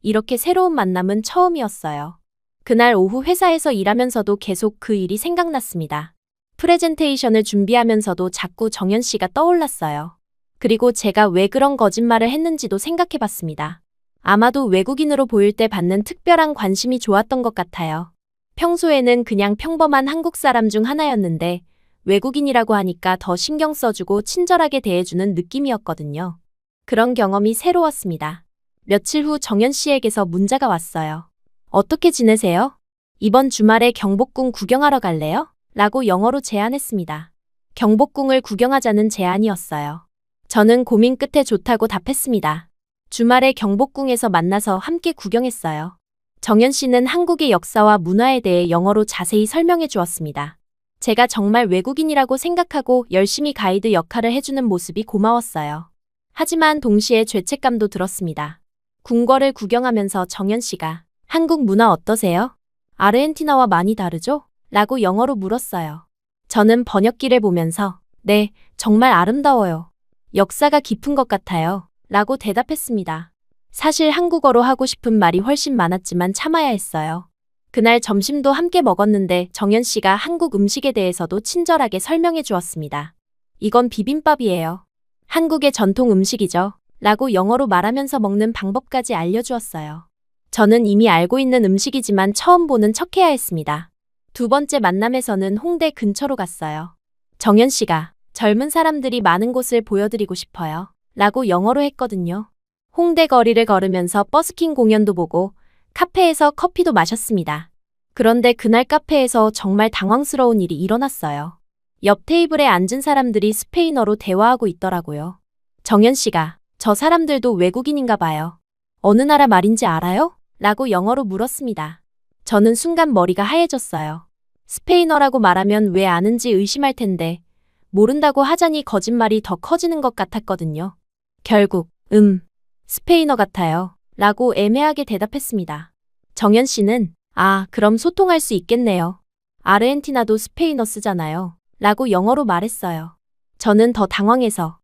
이렇게 새로운 만남은 처음이었어요. 그날 오후 회사에서 일하면서도 계속 그 일이 생각났습니다. 프레젠테이션을 준비하면서도 자꾸 정연 씨가 떠올랐어요. 그리고 제가 왜 그런 거짓말을 했는지도 생각해봤습니다. 아마도 외국인으로 보일 때 받는 특별한 관심이 좋았던 것 같아요. 평소에는 그냥 평범한 한국 사람 중 하나였는데 외국인이라고 하니까 더 신경 써주고 친절하게 대해주는 느낌이었거든요. 그런 경험이 새로웠습니다. 며칠 후 정연 씨에게서 문자가 왔어요. 어떻게 지내세요? 이번 주말에 경복궁 구경하러 갈래요? 라고 영어로 제안했습니다. 경복궁을 구경하자는 제안이었어요. 저는 고민 끝에 좋다고 답했습니다. 주말에 경복궁에서 만나서 함께 구경했어요. 정연 씨는 한국의 역사와 문화에 대해 영어로 자세히 설명해 주었습니다. 제가 정말 외국인이라고 생각하고 열심히 가이드 역할을 해주는 모습이 고마웠어요. 하지만 동시에 죄책감도 들었습니다. 궁궐을 구경하면서 정연 씨가 한국 문화 어떠세요? 아르헨티나와 많이 다르죠? 라고 영어로 물었어요. 저는 번역기를 보면서 네, 정말 아름다워요. 역사가 깊은 것 같아요. 라고 대답했습니다. 사실 한국어로 하고 싶은 말이 훨씬 많았지만 참아야 했어요. 그날 점심도 함께 먹었는데 정연 씨가 한국 음식에 대해서도 친절하게 설명해 주었습니다. 이건 비빔밥이에요. 한국의 전통 음식이죠. 라고 영어로 말하면서 먹는 방법까지 알려주었어요. 저는 이미 알고 있는 음식이지만 처음 보는 척해야 했습니다. 두 번째 만남에서는 홍대 근처로 갔어요. 정연 씨가 젊은 사람들이 많은 곳을 보여드리고 싶어요. 라고 영어로 했거든요. 홍대 거리를 걸으면서 버스킹 공연도 보고 카페에서 커피도 마셨습니다. 그런데 그날 카페에서 정말 당황스러운 일이 일어났어요. 옆 테이블에 앉은 사람들이 스페인어로 대화하고 있더라고요. 정연 씨가 저 사람들도 외국인인가 봐요. 어느 나라 말인지 알아요? 라고 영어로 물었습니다. 저는 순간 머리가 하얘졌어요. 스페인어라고 말하면 왜 아는지 의심할 텐데 모른다고 하자니 거짓말이 더 커지는 것 같았거든요. 결국 스페인어 같아요. 라고 애매하게 대답했습니다. 정연 씨는 그럼 소통할 수 있겠네요. 아르헨티나도 스페인어 쓰잖아요. 라고 영어로 말했어요. 저는 더 당황해서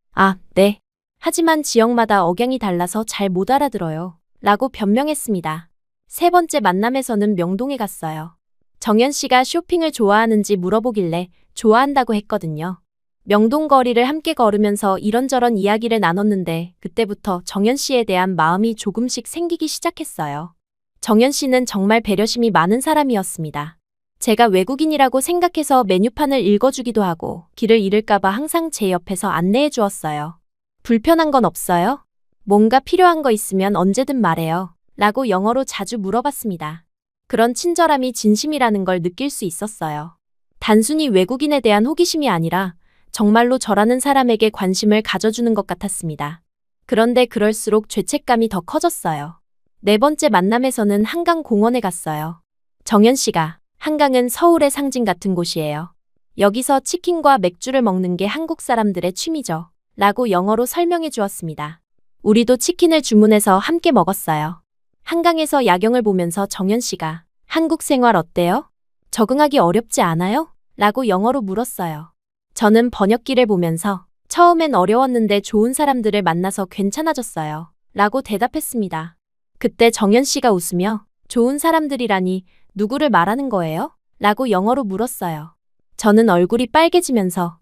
네. 하지만 지역마다 억양이 달라서 잘 못 알아들어요. 라고 변명했습니다. 세 번째 만남에서는 명동에 갔어요. 정연 씨가 쇼핑을 좋아하는지 물어보길래 좋아한다고 했거든요. 명동 거리를 함께 걸으면서 이런저런 이야기를 나눴는데 그때부터 정연 씨에 대한 마음이 조금씩 생기기 시작했어요. 정연 씨는 정말 배려심이 많은 사람이었습니다. 제가 외국인이라고 생각해서 메뉴판을 읽어주기도 하고 길을 잃을까봐 항상 제 옆에서 안내해 주었어요. 불편한 건 없어요? 뭔가 필요한 거 있으면 언제든 말해요. 라고 영어로 자주 물어봤습니다. 그런 친절함이 진심이라는 걸 느낄 수 있었어요. 단순히 외국인에 대한 호기심이 아니라 정말로 저라는 사람에게 관심을 가져주는 것 같았습니다. 그런데 그럴수록 죄책감이 더 커졌어요. 네 번째 만남에서는 한강공원에 갔어요. 정연 씨가 한강은 서울의 상징 같은 곳이에요. 여기서 치킨과 맥주를 먹는 게 한국 사람들의 취미죠. 라고 영어로 설명해 주었습니다. 우리도 치킨을 주문해서 함께 먹었어요. 한강에서 야경을 보면서 정연 씨가 한국 생활 어때요? 적응하기 어렵지 않아요? 라고 영어로 물었어요. 저는 번역기를 보면서 처음엔 어려웠는데 좋은 사람들을 만나서 괜찮아졌어요. 라고 대답했습니다. 그때 정연 씨가 웃으며 좋은 사람들이라니 누구를 말하는 거예요? 라고 영어로 물었어요. 저는 얼굴이 빨개지면서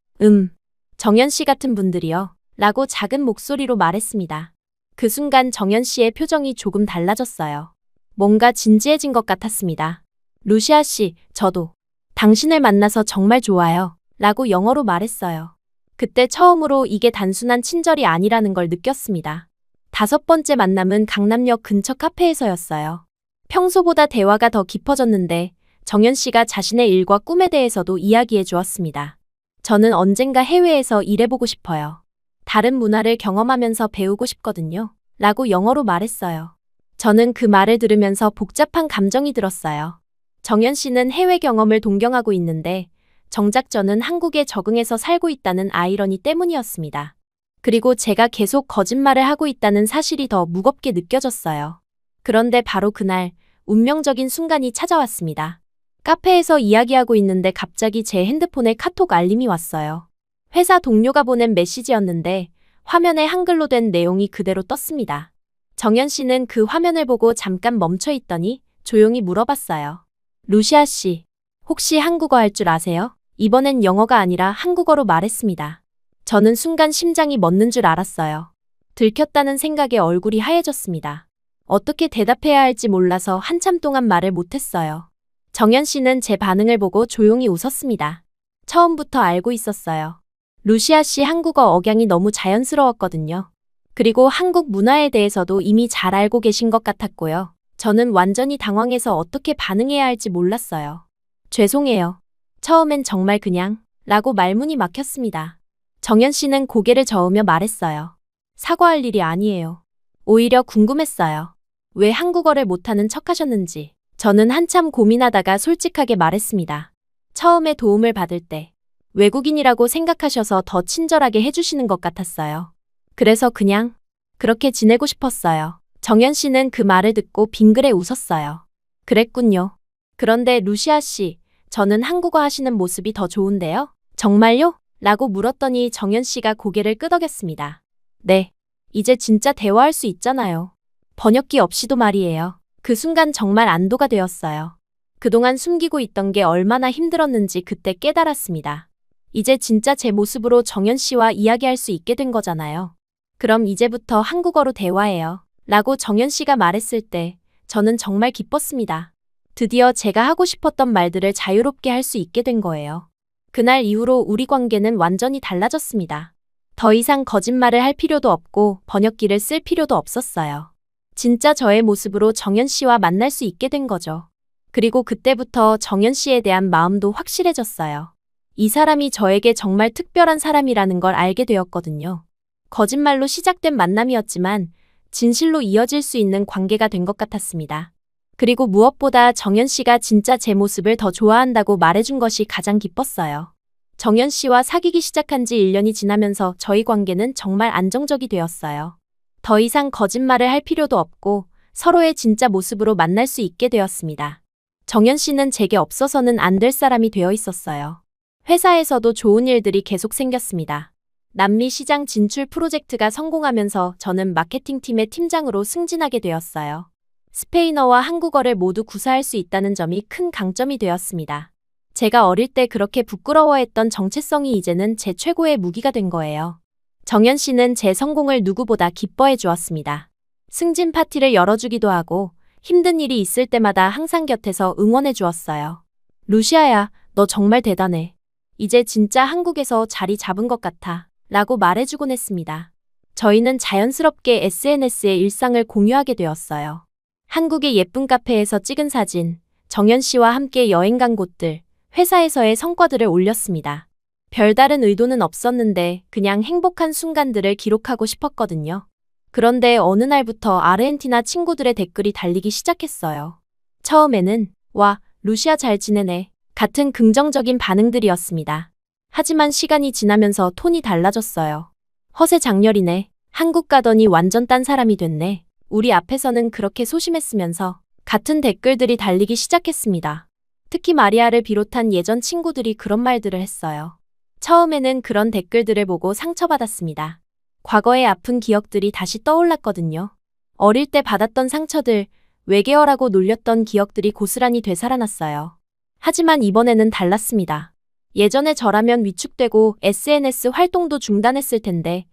정연 씨 같은 분들이요. 라고 작은 목소리로 말했습니다. 그 순간 정연 씨의 표정이 조금 달라졌어요. 뭔가 진지해진 것 같았습니다. 루시아 씨, 저도 당신을 만나서 정말 좋아요. 라고 영어로 말했어요. 그때 처음으로 이게 단순한 친절이 아니라는 걸 느꼈습니다. 다섯 번째 만남은 강남역 근처 카페에서였어요. 평소보다 대화가 더 깊어졌는데 정연 씨가 자신의 일과 꿈에 대해서도 이야기해 주었습니다. 저는 언젠가 해외에서 일해보고 싶어요. 다른 문화를 경험하면서 배우고 싶거든요. 라고 영어로 말했어요. 저는 그 말을 들으면서 복잡한 감정이 들었어요. 정연 씨는 해외 경험을 동경하고 있는데 정작 저는 한국에 적응해서 살고 있다는 아이러니 때문이었습니다. 그리고 제가 계속 거짓말을 하고 있다는 사실이 더 무겁게 느껴졌어요. 그런데 바로 그날 운명적인 순간이 찾아왔습니다. 카페에서 이야기하고 있는데 갑자기 제 핸드폰에 카톡 알림이 왔어요. 회사 동료가 보낸 메시지였는데 화면에 한글로 된 내용이 그대로 떴습니다. 정연 씨는 그 화면을 보고 잠깐 멈춰 있더니 조용히 물어봤어요. 루시아 씨, 혹시 한국어 할 줄 아세요? 이번엔 영어가 아니라 한국어로 말했습니다. 저는 순간 심장이 멎는 줄 알았어요. 들켰다는 생각에 얼굴이 하얘졌습니다. 어떻게 대답해야 할지 몰라서 한참 동안 말을 못했어요. 정연 씨는 제 반응을 보고 조용히 웃었습니다. 처음부터 알고 있었어요. 루시아 씨 한국어 억양이 너무 자연스러웠거든요. 그리고 한국 문화에 대해서도 이미 잘 알고 계신 것 같았고요. 저는 완전히 당황해서 어떻게 반응해야 할지 몰랐어요. 죄송해요. 처음엔 정말 그냥 라고 말문이 막혔습니다. 정연 씨는 고개를 저으며 말했어요. 사과할 일이 아니에요. 오히려 궁금했어요. 왜 한국어를 못하는 척하셨는지. 저는 한참 고민하다가 솔직하게 말했습니다. 처음에 도움을 받을 때 외국인이라고 생각하셔서 더 친절하게 해주시는 것 같았어요. 그래서 그냥 그렇게 지내고 싶었어요. 정연 씨는 그 말을 듣고 빙그레 웃었어요. 그랬군요. 그런데 루시아 씨, 저는 한국어 하시는 모습이 더 좋은데요? 정말요? 라고 물었더니 정연 씨가 고개를 끄덕였습니다. 네, 이제 진짜 대화할 수 있잖아요. 번역기 없이도 말이에요. 그 순간 정말 안도가 되었어요. 그동안 숨기고 있던 게 얼마나 힘들었는지 그때 깨달았습니다. 이제 진짜 제 모습으로 정연 씨와 이야기할 수 있게 된 거잖아요. 그럼 이제부터 한국어로 대화해요. 라고 정연 씨가 말했을 때 저는 정말 기뻤습니다. 드디어 제가 하고 싶었던 말들을 자유롭게 할 수 있게 된 거예요. 그날 이후로 우리 관계는 완전히 달라졌습니다. 더 이상 거짓말을 할 필요도 없고 번역기를 쓸 필요도 없었어요. 진짜 저의 모습으로 정연 씨와 만날 수 있게 된 거죠. 그리고 그때부터 정연 씨에 대한 마음도 확실해졌어요. 이 사람이 저에게 정말 특별한 사람이라는 걸 알게 되었거든요. 거짓말로 시작된 만남이었지만 진실로 이어질 수 있는 관계가 된 것 같았습니다. 그리고 무엇보다 정연 씨가 진짜 제 모습을 더 좋아한다고 말해준 것이 가장 기뻤어요. 정연 씨와 사귀기 시작한 지 1년이 지나면서 저희 관계는 정말 안정적이 되었어요. 더 이상 거짓말을 할 필요도 없고 서로의 진짜 모습으로 만날 수 있게 되었습니다. 정연 씨는 제게 없어서는 안 될 사람이 되어 있었어요. 회사에서도 좋은 일들이 계속 생겼습니다. 남미 시장 진출 프로젝트가 성공하면서 저는 마케팅팀의 팀장으로 승진하게 되었어요. 스페인어와 한국어를 모두 구사할 수 있다는 점이 큰 강점이 되었습니다. 제가 어릴 때 그렇게 부끄러워했던 정체성이 이제는 제 최고의 무기가 된 거예요. 정연 씨는 제 성공을 누구보다 기뻐해 주었습니다. 승진 파티를 열어주기도 하고 힘든 일이 있을 때마다 항상 곁에서 응원해 주었어요. 루시아야, 너 정말 대단해. 이제 진짜 한국에서 자리 잡은 것 같아. 라고 말해주곤 했습니다. 저희는 자연스럽게 SNS에 일상을 공유하게 되었어요. 한국의 예쁜 카페에서 찍은 사진, 정연 씨와 함께 여행 간 곳들, 회사에서의 성과들을 올렸습니다. 별다른 의도는 없었는데 그냥 행복한 순간들을 기록하고 싶었거든요. 그런데 어느 날부터 아르헨티나 친구들의 댓글이 달리기 시작했어요. 처음에는 와, 루시아 잘 지내네 같은 긍정적인 반응들이었습니다. 하지만 시간이 지나면서 톤이 달라졌어요. 허세 장렬이네. 한국 가더니 완전 딴 사람이 됐네. 우리 앞에서는 그렇게 소심했으면서 같은 댓글들이 달리기 시작했습니다. 특히 마리아를 비롯한 예전 친구들이 그런 말들을 했어요. 처음에는 그런 댓글들을 보고 상처받았습니다. 과거의 아픈 기억들이 다시 떠올랐거든요. 어릴 때 받았던 상처들, 외계어라고 놀렸던 기억들이 고스란히 되살아났어요. 하지만 이번에는 달랐습니다. 예전에 저라면 위축되고 SNS 활동도 중단했을 텐데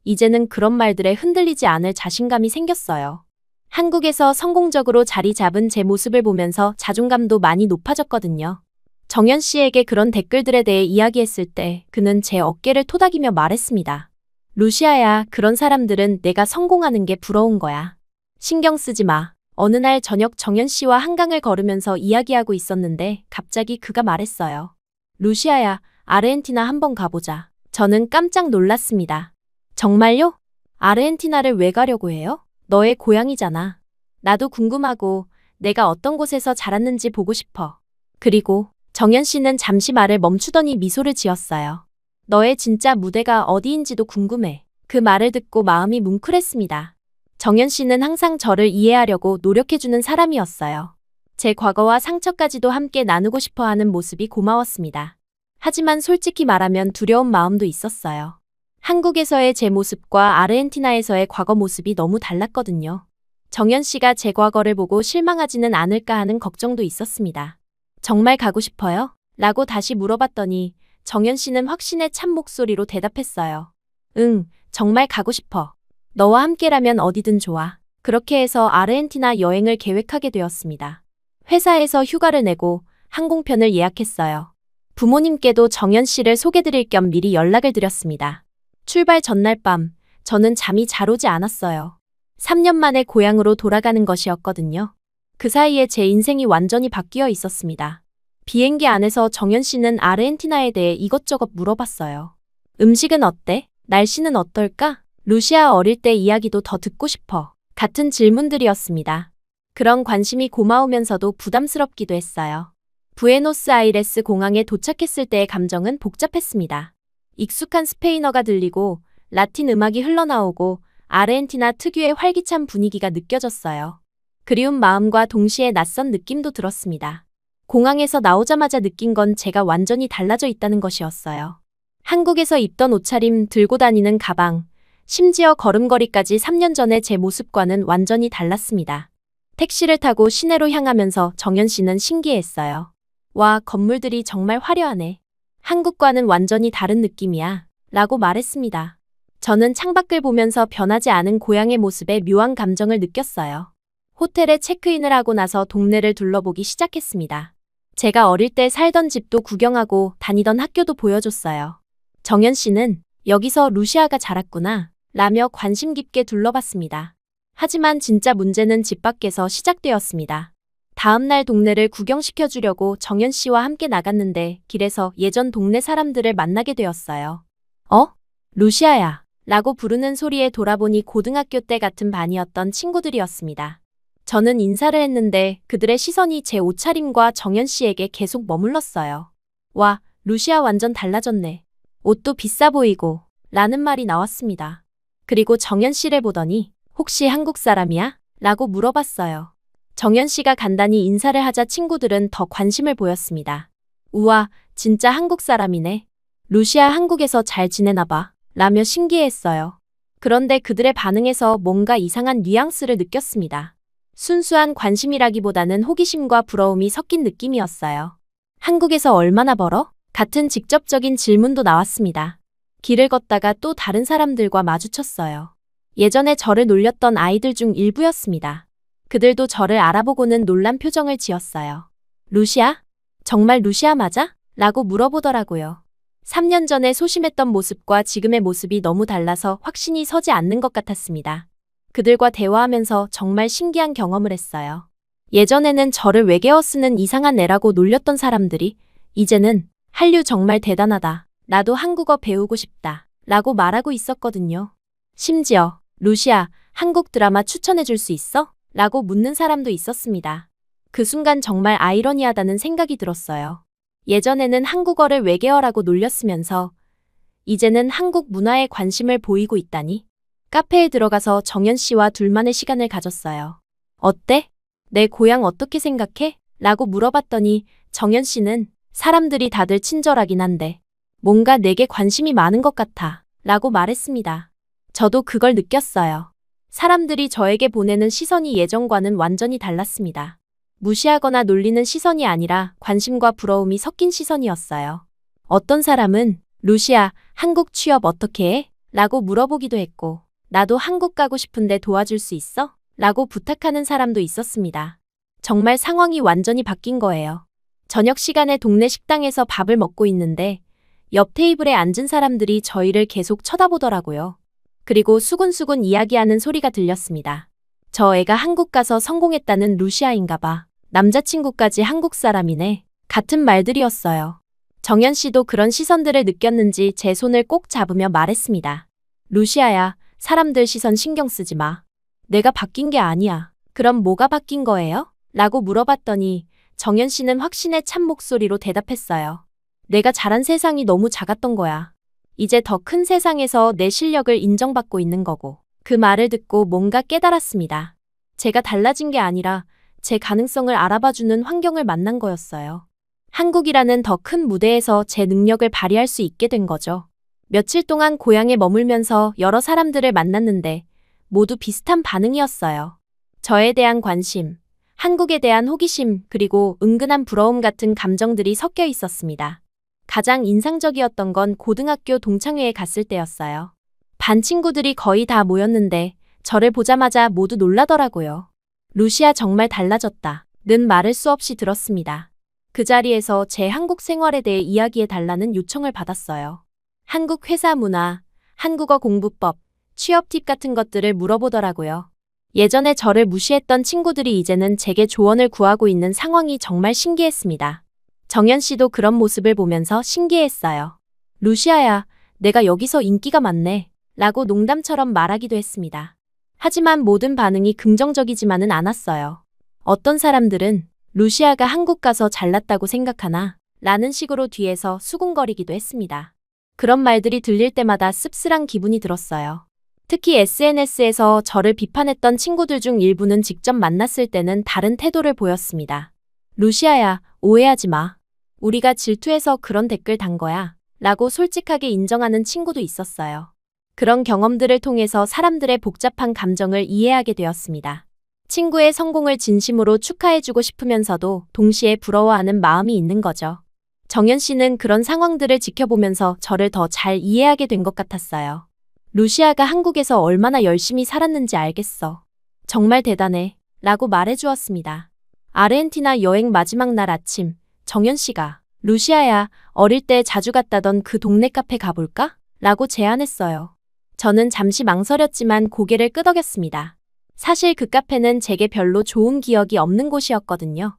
이제는 그런 말들에 흔들리지 않을 자신감이 생겼어요. 한국에서 성공적으로 자리 잡은 제 모습을 보면서 자존감도 많이 높아졌거든요. 정연 씨에게 그런 댓글들에 대해 이야기했을 때 그는 제 어깨를 토닥이며 말했습니다. 루시아야, 그런 사람들은 내가 성공하는 게 부러운 거야. 신경 쓰지 마. 어느 날 저녁 정연 씨와 한강을 걸으면서 이야기하고 있었는데 갑자기 그가 말했어요. 루시아야, 아르헨티나 한번 가보자. 저는 깜짝 놀랐습니다. 정말요? 아르헨티나를 왜 가려고 해요? 너의 고향이잖아. 나도 궁금하고 내가 어떤 곳에서 자랐는지 보고 싶어. 그리고 정연 씨는 잠시 말을 멈추더니 미소를 지었어요. 너의 진짜 무대가 어디인지도 궁금해. 그 말을 듣고 마음이 뭉클했습니다. 정연 씨는 항상 저를 이해하려고 노력해주는 사람이었어요. 제 과거와 상처까지도 함께 나누고 싶어 하는 모습이 고마웠습니다. 하지만 솔직히 말하면 두려운 마음도 있었어요. 한국에서의 제 모습과 아르헨티나에서의 과거 모습이 너무 달랐거든요. 정연 씨가 제 과거를 보고 실망하지는 않을까 하는 걱정도 있었습니다. 정말 가고 싶어요? 라고 다시 물어봤더니 정연 씨는 확신에 찬 목소리로 대답했어요. 응, 정말 가고 싶어. 너와 함께라면 어디든 좋아. 그렇게 해서 아르헨티나 여행을 계획하게 되었습니다. 회사에서 휴가를 내고 항공편을 예약했어요. 부모님께도 정연 씨를 소개드릴 겸 미리 연락을 드렸습니다. 출발 전날 밤, 저는 잠이 잘 오지 않았어요. 3년 만에 고향으로 돌아가는 것이었거든요. 그 사이에 제 인생이 완전히 바뀌어 있었습니다. 비행기 안에서 정연 씨는 아르헨티나에 대해 이것저것 물어봤어요. 음식은 어때? 날씨는 어떨까? 루시아 어릴 때 이야기도 더 듣고 싶어. 같은 질문들이었습니다. 그런 관심이 고마우면서도 부담스럽기도 했어요. 부에노스아이레스 공항에 도착했을 때의 감정은 복잡했습니다. 익숙한 스페인어가 들리고 라틴 음악이 흘러나오고 아르헨티나 특유의 활기찬 분위기가 느껴졌어요. 그리운 마음과 동시에 낯선 느낌도 들었습니다. 공항에서 나오자마자 느낀 건 제가 완전히 달라져 있다는 것이었어요. 한국에서 입던 옷차림, 들고 다니는 가방, 심지어 걸음걸이까지 3년 전의 제 모습과는 완전히 달랐습니다. 택시를 타고 시내로 향하면서 정연 씨는 신기해했어요. 와, 건물들이 정말 화려하네. 한국과는 완전히 다른 느낌이야. 라고 말했습니다. 저는 창밖을 보면서 변하지 않은 고향의 모습에 묘한 감정을 느꼈어요. 호텔에 체크인을 하고 나서 동네를 둘러보기 시작했습니다. 제가 어릴 때 살던 집도 구경하고 다니던 학교도 보여줬어요. 정연 씨는 여기서 루시아가 자랐구나 라며 관심 깊게 둘러봤습니다. 하지만 진짜 문제는 집 밖에서 시작되었습니다. 다음날 동네를 구경시켜주려고 정연 씨와 함께 나갔는데 길에서 예전 동네 사람들을 만나게 되었어요. 루시아야 라고 부르는 소리에 돌아보니 고등학교 때 같은 반이었던 친구들이었습니다. 저는 인사를 했는데 그들의 시선이 제 옷차림과 정연 씨에게 계속 머물렀어요. 와, 루시아 완전 달라졌네. 옷도 비싸 보이고 라는 말이 나왔습니다. 그리고 정연 씨를 보더니 혹시 한국 사람이야? 라고 물어봤어요. 정연 씨가 간단히 인사를 하자 친구들은 더 관심을 보였습니다. 우와, 진짜 한국 사람이네. 루시아 한국에서 잘 지내나 봐. 라며 신기해했어요. 그런데 그들의 반응에서 뭔가 이상한 뉘앙스를 느꼈습니다. 순수한 관심이라기보다는 호기심과 부러움이 섞인 느낌이었어요. 한국에서 얼마나 벌어? 같은 직접적인 질문도 나왔습니다. 길을 걷다가 또 다른 사람들과 마주쳤어요. 예전에 저를 놀렸던 아이들 중 일부였습니다. 그들도 저를 알아보고는 놀란 표정을 지었어요. 루시아? 정말 루시아 맞아? 라고 물어보더라고요. 3년 전에 소심했던 모습과 지금의 모습이 너무 달라서 확신이 서지 않는 것 같았습니다. 그들과 대화하면서 정말 신기한 경험을 했어요. 예전에는 저를 외계어 쓰는 이상한 애라고 놀렸던 사람들이 이제는 한류 정말 대단하다. 나도 한국어 배우고 싶다. 라고 말하고 있었거든요. 심지어 루시아, 한국 드라마 추천해 줄 수 있어? 라고 묻는 사람도 있었습니다. 그 순간 정말 아이러니하다는 생각이 들었어요. 예전에는 한국어를 외계어라고 놀렸으면서 이제는 한국 문화에 관심을 보이고 있다니. 카페에 들어가서 정연 씨와 둘만의 시간을 가졌어요. 어때? 내 고향 어떻게 생각해? 라고 물어봤더니 정연 씨는 사람들이 다들 친절하긴 한데 뭔가 내게 관심이 많은 것 같아 라고 말했습니다. 저도 그걸 느꼈어요. 사람들이 저에게 보내는 시선이 예전과는 완전히 달랐습니다. 무시하거나 놀리는 시선이 아니라 관심과 부러움이 섞인 시선이었어요. 어떤 사람은 루시아, 한국 취업 어떻게 해? 라고 물어보기도 했고 나도 한국 가고 싶은데 도와줄 수 있어? 라고 부탁하는 사람도 있었습니다. 정말 상황이 완전히 바뀐 거예요. 저녁 시간에 동네 식당에서 밥을 먹고 있는데 옆 테이블에 앉은 사람들이 저희를 계속 쳐다보더라고요. 그리고 수군수군 이야기하는 소리가 들렸습니다. 저 애가 한국 가서 성공했다는 루시아인가 봐. 남자친구까지 한국 사람이네. 같은 말들이었어요. 정연 씨도 그런 시선들을 느꼈는지 제 손을 꼭 잡으며 말했습니다. 루시아야, 사람들 시선 신경 쓰지 마. 내가 바뀐 게 아니야. 그럼 뭐가 바뀐 거예요? 라고 물어봤더니 정연 씨는 확신에 찬 목소리로 대답했어요. 내가 자란 세상이 너무 작았던 거야. 이제 더 큰 세상에서 내 실력을 인정받고 있는 거고. 그 말을 듣고 뭔가 깨달았습니다. 제가 달라진 게 아니라 제 가능성을 알아봐주는 환경을 만난 거였어요. 한국이라는 더 큰 무대에서 제 능력을 발휘할 수 있게 된 거죠. 며칠 동안 고향에 머물면서 여러 사람들을 만났는데 모두 비슷한 반응이었어요. 저에 대한 관심, 한국에 대한 호기심, 그리고 은근한 부러움 같은 감정들이 섞여 있었습니다. 가장 인상적이었던 건 고등학교 동창회에 갔을 때였어요. 반 친구들이 거의 다 모였는데 저를 보자마자 모두 놀라더라고요. 루시아 정말 달라졌다. 는 말을 수없이 들었습니다. 그 자리에서 제 한국 생활에 대해 이야기해달라는 요청을 받았어요. 한국 회사 문화, 한국어 공부법, 취업 팁 같은 것들을 물어보더라고요. 예전에 저를 무시했던 친구들이 이제는 제게 조언을 구하고 있는 상황이 정말 신기했습니다. 정연 씨도 그런 모습을 보면서 신기했어요. 루시아야, 내가 여기서 인기가 많네. 라고 농담처럼 말하기도 했습니다. 하지만 모든 반응이 긍정적이지만은 않았어요. 어떤 사람들은 루시아가 한국 가서 잘났다고 생각하나? 라는 식으로 뒤에서 수군거리기도 했습니다. 그런 말들이 들릴 때마다 씁쓸한 기분이 들었어요. 특히 SNS에서 저를 비판했던 친구들 중 일부는 직접 만났을 때는 다른 태도를 보였습니다. 루시아야, 오해하지 마. 우리가 질투해서 그런 댓글 단 거야. 라고 솔직하게 인정하는 친구도 있었어요. 그런 경험들을 통해서 사람들의 복잡한 감정을 이해하게 되었습니다. 친구의 성공을 진심으로 축하해주고 싶으면서도 동시에 부러워하는 마음이 있는 거죠. 정연 씨는 그런 상황들을 지켜보면서 저를 더 잘 이해하게 된 것 같았어요. 루시아가 한국에서 얼마나 열심히 살았는지 알겠어. 정말 대단해. 라고 말해주었습니다. 아르헨티나 여행 마지막 날 아침, 정연 씨가 루시아야, 어릴 때 자주 갔다던 그 동네 카페 가볼까? 라고 제안했어요. 저는 잠시 망설였지만 고개를 끄덕였습니다. 사실 그 카페는 제게 별로 좋은 기억이 없는 곳이었거든요.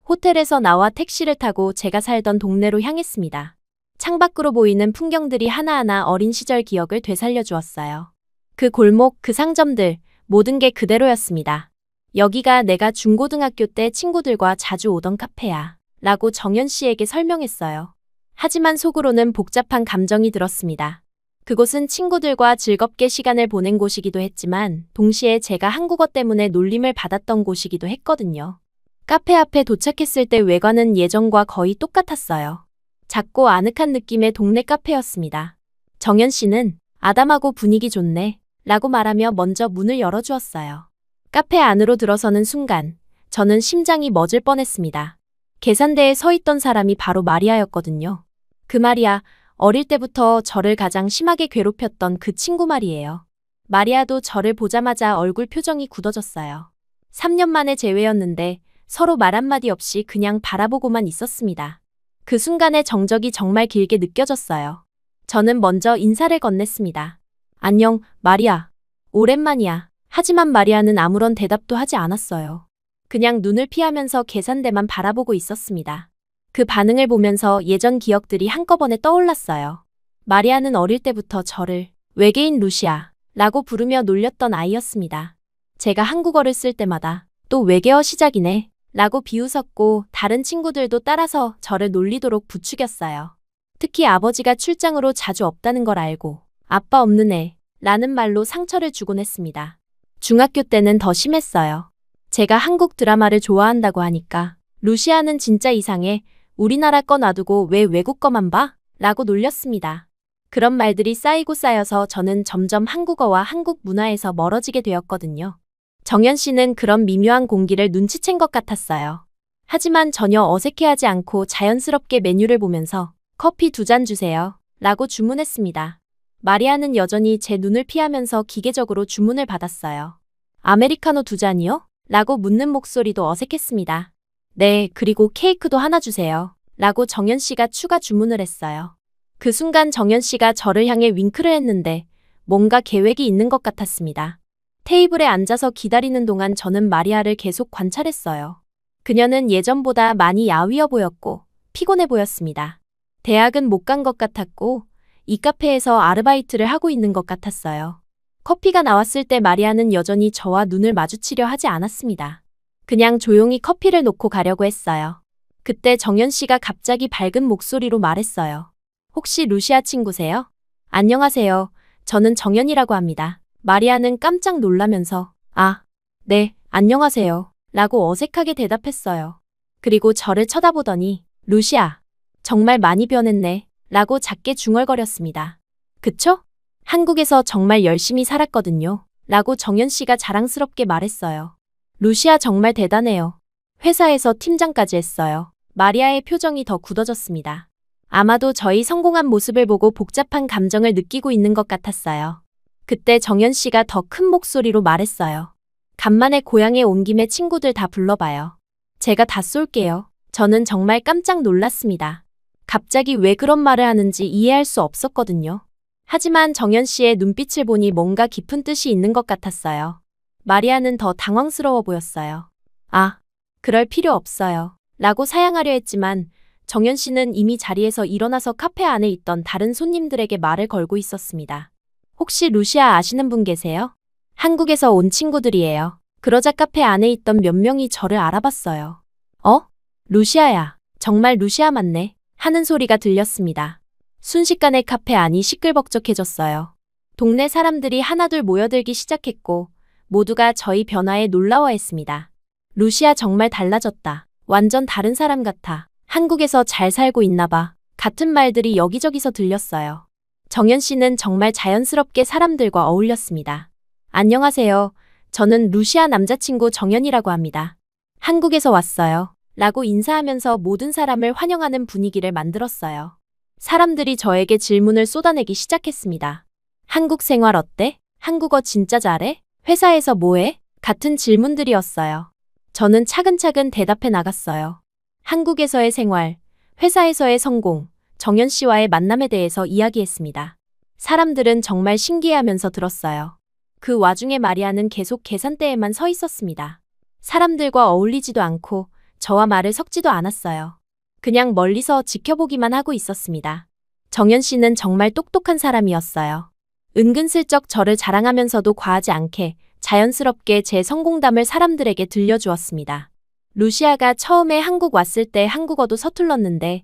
호텔에서 나와 택시를 타고 제가 살던 동네로 향했습니다. 창밖으로 보이는 풍경들이 하나하나 어린 시절 기억을 되살려 주었어요. 그 골목, 그 상점들, 모든 게 그대로였습니다. 여기가 내가 중고등학교 때 친구들과 자주 오던 카페야. 라고 정연 씨에게 설명했어요. 하지만 속으로는 복잡한 감정이 들었습니다. 그곳은 친구들과 즐겁게 시간을 보낸 곳이기도 했지만 동시에 제가 한국어 때문에 놀림을 받았던 곳이기도 했거든요. 카페 앞에 도착했을 때 외관은 예전과 거의 똑같았어요. 작고 아늑한 느낌의 동네 카페였습니다. 정연 씨는 아담하고 분위기 좋네 라고 말하며 먼저 문을 열어주었어요. 카페 안으로 들어서는 순간 저는 심장이 멎을 뻔했습니다. 계산대에 서 있던 사람이 바로 마리아였거든요. 그 마리아, 어릴 때부터 저를 가장 심하게 괴롭혔던 그 친구 말이에요. 마리아도 저를 보자마자 얼굴 표정이 굳어졌어요. 3년 만에 재회였는데 서로 말 한마디 없이 그냥 바라보고만 있었습니다. 그 순간의 정적이 정말 길게 느껴졌어요. 저는 먼저 인사를 건넸습니다. 안녕, 마리아. 오랜만이야. 하지만 마리아는 아무런 대답도 하지 않았어요. 그냥 눈을 피하면서 계산대만 바라보고 있었습니다. 그 반응을 보면서 예전 기억들이 한꺼번에 떠올랐어요. 마리아는 어릴 때부터 저를 외계인 루시아 라고 부르며 놀렸던 아이였습니다. 제가 한국어를 쓸 때마다 또 외계어 시작이네 라고 비웃었고 다른 친구들도 따라서 저를 놀리도록 부추겼어요. 특히 아버지가 출장으로 자주 없다는 걸 알고 아빠 없는 애 라는 말로 상처를 주곤 했습니다. 중학교 때는 더 심했어요. 제가 한국 드라마를 좋아한다고 하니까 루시아는 진짜 이상해. 우리나라 거 놔두고 왜 외국 거만 봐? 라고 놀렸습니다. 그런 말들이 쌓이고 쌓여서 저는 점점 한국어와 한국 문화에서 멀어지게 되었거든요. 정연 씨는 그런 미묘한 공기를 눈치챈 것 같았어요. 하지만 전혀 어색해하지 않고 자연스럽게 메뉴를 보면서 커피 2잔 주세요. 라고 주문했습니다. 마리아는 여전히 제 눈을 피하면서 기계적으로 주문을 받았어요. 아메리카노 2잔이요? 라고 묻는 목소리도 어색했습니다. 네, 그리고 케이크도 하나 주세요. 라고 정연 씨가 추가 주문을 했어요. 그 순간 정연 씨가 저를 향해 윙크를 했는데 뭔가 계획이 있는 것 같았습니다. 테이블에 앉아서 기다리는 동안 저는 마리아를 계속 관찰했어요. 그녀는 예전보다 많이 야위어 보였고 피곤해 보였습니다. 대학은 못 간 것 같았고 이 카페에서 아르바이트를 하고 있는 것 같았어요. 커피가 나왔을 때 마리아는 여전히 저와 눈을 마주치려 하지 않았습니다. 그냥 조용히 커피를 놓고 가려고 했어요. 그때 정연 씨가 갑자기 밝은 목소리로 말했어요. 혹시 루시아 친구세요? 안녕하세요. 저는 정연이라고 합니다. 마리아는 깜짝 놀라면서 아, 네, 안녕하세요. 라고 어색하게 대답했어요. 그리고 저를 쳐다보더니 루시아, 정말 많이 변했네. 라고 작게 중얼거렸습니다. 그쵸? 한국에서 정말 열심히 살았거든요. 라고 정연 씨가 자랑스럽게 말했어요. 루시아 정말 대단해요. 회사에서 팀장까지 했어요. 마리아의 표정이 더 굳어졌습니다. 아마도 저희 성공한 모습을 보고 복잡한 감정을 느끼고 있는 것 같았어요. 그때 정연 씨가 더 큰 목소리로 말했어요. 간만에 고향에 온 김에 친구들 다 불러봐요. 제가 다 쏠게요. 저는 정말 깜짝 놀랐습니다. 갑자기 왜 그런 말을 하는지 이해할 수 없었거든요. 하지만 정연 씨의 눈빛을 보니 뭔가 깊은 뜻이 있는 것 같았어요. 마리아는 더 당황스러워 보였어요. 아, 그럴 필요 없어요. 라고 사양하려 했지만 정연 씨는 이미 자리에서 일어나서 카페 안에 있던 다른 손님들에게 말을 걸고 있었습니다. 혹시 루시아 아시는 분 계세요? 한국에서 온 친구들이에요. 그러자 카페 안에 있던 몇 명이 저를 알아봤어요. 루시아야. 정말 루시아 맞네. 하는 소리가 들렸습니다. 순식간에 카페 안이 시끌벅적해졌어요. 동네 사람들이 하나둘 모여들기 시작했고 모두가 저희 변화에 놀라워했습니다. 루시아 정말 달라졌다. 완전 다른 사람 같아. 한국에서 잘 살고 있나 봐. 같은 말들이 여기저기서 들렸어요. 정연 씨는 정말 자연스럽게 사람들과 어울렸습니다. 안녕하세요. 저는 루시아 남자친구 정연이라고 합니다. 한국에서 왔어요. 라고 인사하면서 모든 사람을 환영하는 분위기를 만들었어요. 사람들이 저에게 질문을 쏟아내기 시작했습니다. 한국 생활 어때? 한국어 진짜 잘해? 회사에서 뭐해? 같은 질문들이었어요. 저는 차근차근 대답해 나갔어요. 한국에서의 생활, 회사에서의 성공, 정연 씨와의 만남에 대해서 이야기했습니다. 사람들은 정말 신기해하면서 들었어요. 그 와중에 마리아는 계속 계산대에만 서 있었습니다. 사람들과 어울리지도 않고 저와 말을 섞지도 않았어요. 그냥 멀리서 지켜보기만 하고 있었습니다. 정연 씨는 정말 똑똑한 사람이었어요. 은근슬쩍 저를 자랑하면서도 과하지 않게 자연스럽게 제 성공담을 사람들에게 들려주었습니다. 루시아가 처음에 한국 왔을 때 한국어도 서툴렀는데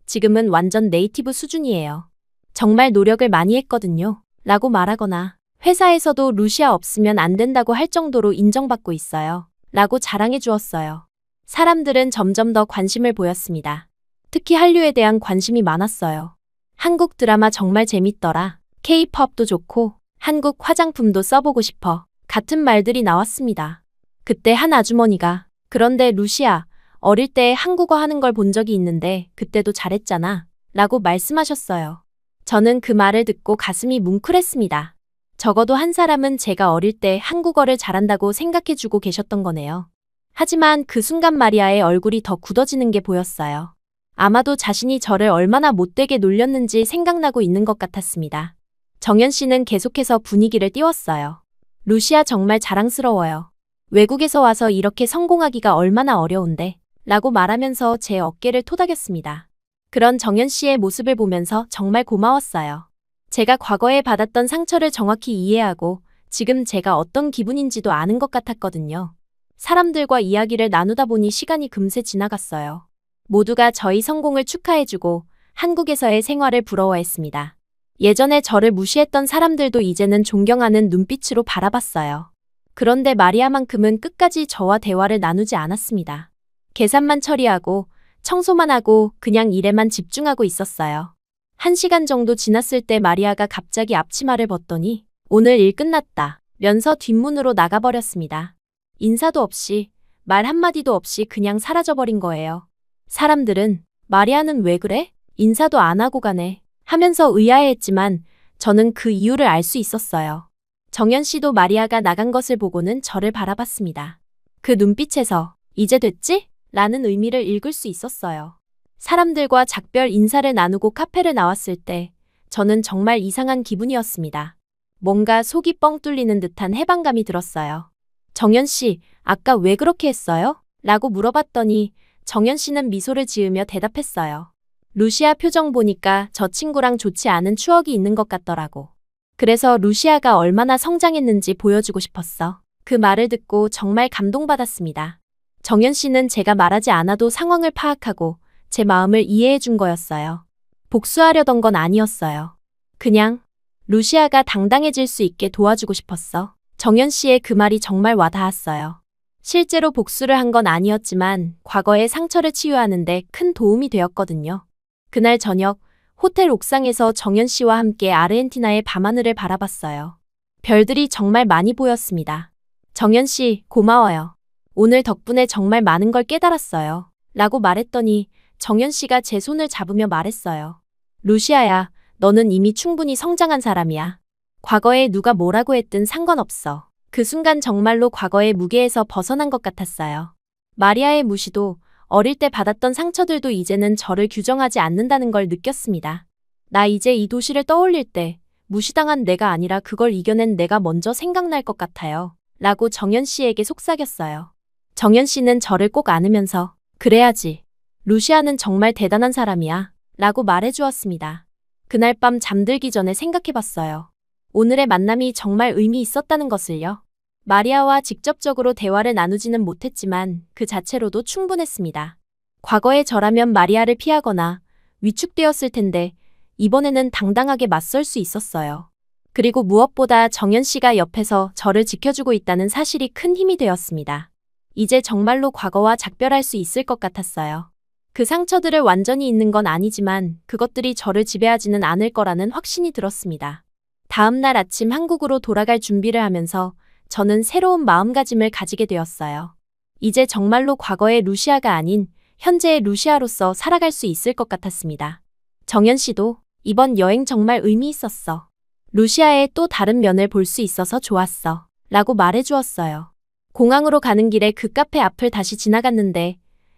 지금은 완전 네이티브 수준이에요. 정말 노력을 많이 했거든요. 라고 말하거나 회사에서도 루시아 없으면 안 된다고 할 정도로 인정받고 있어요. 라고 자랑해 주었어요. 사람들은 점점 더 관심을 보였습니다. 특히 한류에 대한 관심이 많았어요. 한국 드라마 정말 재밌더라. K-팝도 좋고 한국 화장품도 써보고 싶어. 같은 말들이 나왔습니다. 그때 한 아주머니가 그런데 루시아, 어릴 때 한국어 하는 걸 본 적이 있는데 그때도 잘했잖아. 라고 말씀하셨어요. 저는 그 말을 듣고 가슴이 뭉클했습니다. 적어도 한 사람은 제가 어릴 때 한국어를 잘한다고 생각해주고 계셨던 거네요. 하지만 그 순간 마리아의 얼굴이 더 굳어지는 게 보였어요. 아마도 자신이 저를 얼마나 못되게 놀렸는지 생각나고 있는 것 같았습니다. 정연 씨는 계속해서 분위기를 띄웠어요. 루시아 정말 자랑스러워요. 외국에서 와서 이렇게 성공하기가 얼마나 어려운데 라고 말하면서 제 어깨를 토닥였습니다. 그런 정연 씨의 모습을 보면서 정말 고마웠어요. 제가 과거에 받았던 상처를 정확히 이해하고 지금 제가 어떤 기분인지도 아는 것 같았거든요. 사람들과 이야기를 나누다 보니 시간이 금세 지나갔어요. 모두가 저희 성공을 축하해주고 한국에서의 생활을 부러워했습니다. 예전에 저를 무시했던 사람들도 이제는 존경하는 눈빛으로 바라봤어요. 그런데 마리아만큼은 끝까지 저와 대화를 나누지 않았습니다. 계산만 처리하고 청소만 하고 그냥 일에만 집중하고 있었어요. 1시간 정도 지났을 때 마리아가 갑자기 앞치마를 벗더니 오늘 일 끝났다 면서 뒷문으로 나가버렸습니다. 인사도 없이 말 한마디도 없이 그냥 사라져버린 거예요. 사람들은 마리아는 왜 그래? 인사도 안 하고 가네 하면서 의아해했지만 저는 그 이유를 알 수 있었어요. 정연 씨도 마리아가 나간 것을 보고는 저를 바라봤습니다. 그 눈빛에서 이제 됐지? 라는 의미를 읽을 수 있었어요. 사람들과 작별 인사를 나누고 카페를 나왔을 때 저는 정말 이상한 기분이었습니다. 뭔가 속이 뻥 뚫리는 듯한 해방감이 들었어요. 정연 씨, 아까 왜 그렇게 했어요? 라고 물어봤더니 정연 씨는 미소를 지으며 대답했어요. 루시아 표정 보니까 저 친구랑 좋지 않은 추억이 있는 것 같더라고. 그래서 루시아가 얼마나 성장했는지 보여주고 싶었어. 그 말을 듣고 정말 감동받았습니다. 정연 씨는 제가 말하지 않아도 상황을 파악하고 제 마음을 이해해 준 거였어요. 복수하려던 건 아니었어요. 그냥 루시아가 당당해질 수 있게 도와주고 싶었어. 정연 씨의 그 말이 정말 와닿았어요. 실제로 복수를 한 건 아니었지만 과거의 상처를 치유하는 데 큰 도움이 되었거든요. 그날 저녁 호텔 옥상에서 정연 씨와 함께 아르헨티나의 밤하늘을 바라봤어요. 별들이 정말 많이 보였습니다. 정연 씨, 고마워요. 오늘 덕분에 정말 많은 걸 깨달았어요. 라고 말했더니 정연 씨가 제 손을 잡으며 말했어요. 루시아야, 너는 이미 충분히 성장한 사람이야. 과거에 누가 뭐라고 했든 상관없어. 그 순간 정말로 과거의 무게에서 벗어난 것 같았어요. 마리아의 무시도 어릴 때 받았던 상처들도 이제는 저를 규정하지 않는다는 걸 느꼈습니다. 나 이제 이 도시를 떠올릴 때 무시당한 내가 아니라 그걸 이겨낸 내가 먼저 생각날 것 같아요. 라고 정연 씨에게 속삭였어요. 정연 씨는 저를 꼭 안으면서 그래야지. 루시아는 정말 대단한 사람이야. 라고 말해주었습니다. 그날 밤 잠들기 전에 생각해봤어요. 오늘의 만남이 정말 의미 있었다는 것을요. 마리아와 직접적으로 대화를 나누지는 못했지만 그 자체로도 충분했습니다. 과거의 저라면 마리아를 피하거나 위축되었을 텐데 이번에는 당당하게 맞설 수 있었어요. 그리고 무엇보다 정연 씨가 옆에서 저를 지켜주고 있다는 사실이 큰 힘이 되었습니다. 이제 정말로 과거와 작별할 수 있을 것 같았어요. 그 상처들을 완전히 잊는 건 아니지만 그것들이 저를 지배하지는 않을 거라는 확신이 들었습니다. 다음 날 아침 한국으로 돌아갈 준비를 하면서 저는 새로운 마음가짐을 가지게 되었어요. 이제 정말로 과거의 루시아가 아닌 현재의 루시아로서 살아갈 수 있을 것 같았습니다. 정연 씨도 이번 여행 정말 의미 있었어. 루시아의 또 다른 면을 볼 수 있어서 좋았어. 라고 말해주었어요. 공항으로 가는 길에 그 카페 앞을 다시 지나갔는데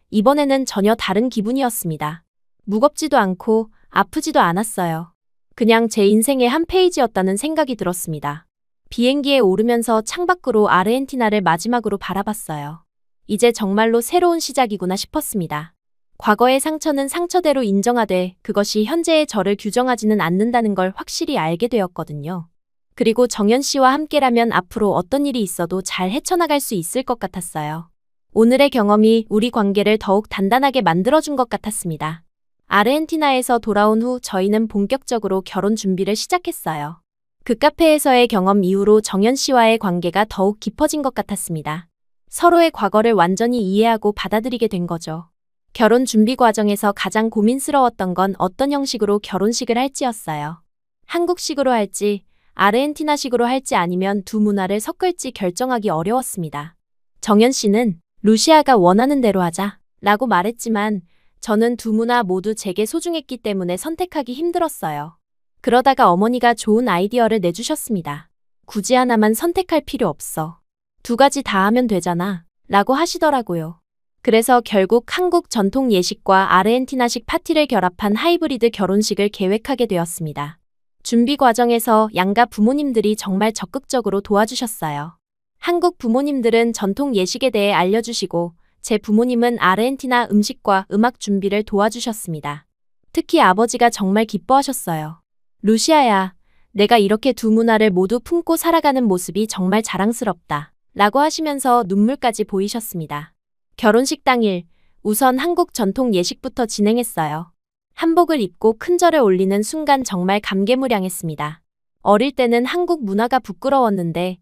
이번에는 전혀 다른 기분이었습니다. 무겁지도 않고 아프지도 않았어요. 그냥 제 인생의 한 페이지였다는 생각이 들었습니다. 비행기에 오르면서 창밖으로 아르헨티나를 마지막으로 바라봤어요. 이제 정말로 새로운 시작이구나 싶었습니다. 과거의 상처는 상처대로 인정하되 그것이 현재의 저를 규정하지는 않는다는 걸 확실히 알게 되었거든요. 그리고 정연 씨와 함께라면 앞으로 어떤 일이 있어도 잘 헤쳐나갈 수 있을 것 같았어요. 오늘의 경험이 우리 관계를 더욱 단단하게 만들어준 것 같았습니다. 아르헨티나에서 돌아온 후 저희는 본격적으로 결혼 준비를 시작했어요. 그 카페에서의 경험 이후로 정연 씨와의 관계가 더욱 깊어진 것 같았습니다. 서로의 과거를 완전히 이해하고 받아들이게 된 거죠. 결혼 준비 과정에서 가장 고민스러웠던 건 어떤 형식으로 결혼식을 할지였어요. 한국식으로 할지, 아르헨티나식으로 할지 아니면 두 문화를 섞을지 결정하기 어려웠습니다. 정연 씨는 루시아가 원하는 대로 하자 라고 말했지만 저는 두 문화 모두 제게 소중했기 때문에 선택하기 힘들었어요. 그러다가 어머니가 좋은 아이디어를 내주셨습니다. 굳이 하나만 선택할 필요 없어. 두 가지 다 하면 되잖아 라고 하시더라고요. 그래서 결국 한국 전통 예식과 아르헨티나식 파티를 결합한 하이브리드 결혼식을 계획하게 되었습니다. 준비 과정에서 양가 부모님들이 정말 적극적으로 도와주셨어요. 한국 부모님들은 전통 예식에 대해 알려주시고 제 부모님은 아르헨티나 음식과 음악 준비를 도와주셨습니다. 특히 아버지가 정말 기뻐하셨어요. 루시아야, 내가 이렇게 두 문화를 모두 품고 살아가는 모습이 정말 자랑스럽다 라고 하시면서 눈물까지 보이셨습니다. 결혼식 당일 우선 한국 전통 예식부터 진행했어요. 한복을 입고 큰 절을 올리는 순간 정말 감개무량했습니다. 어릴 때는 한국 문화가 부끄러웠는데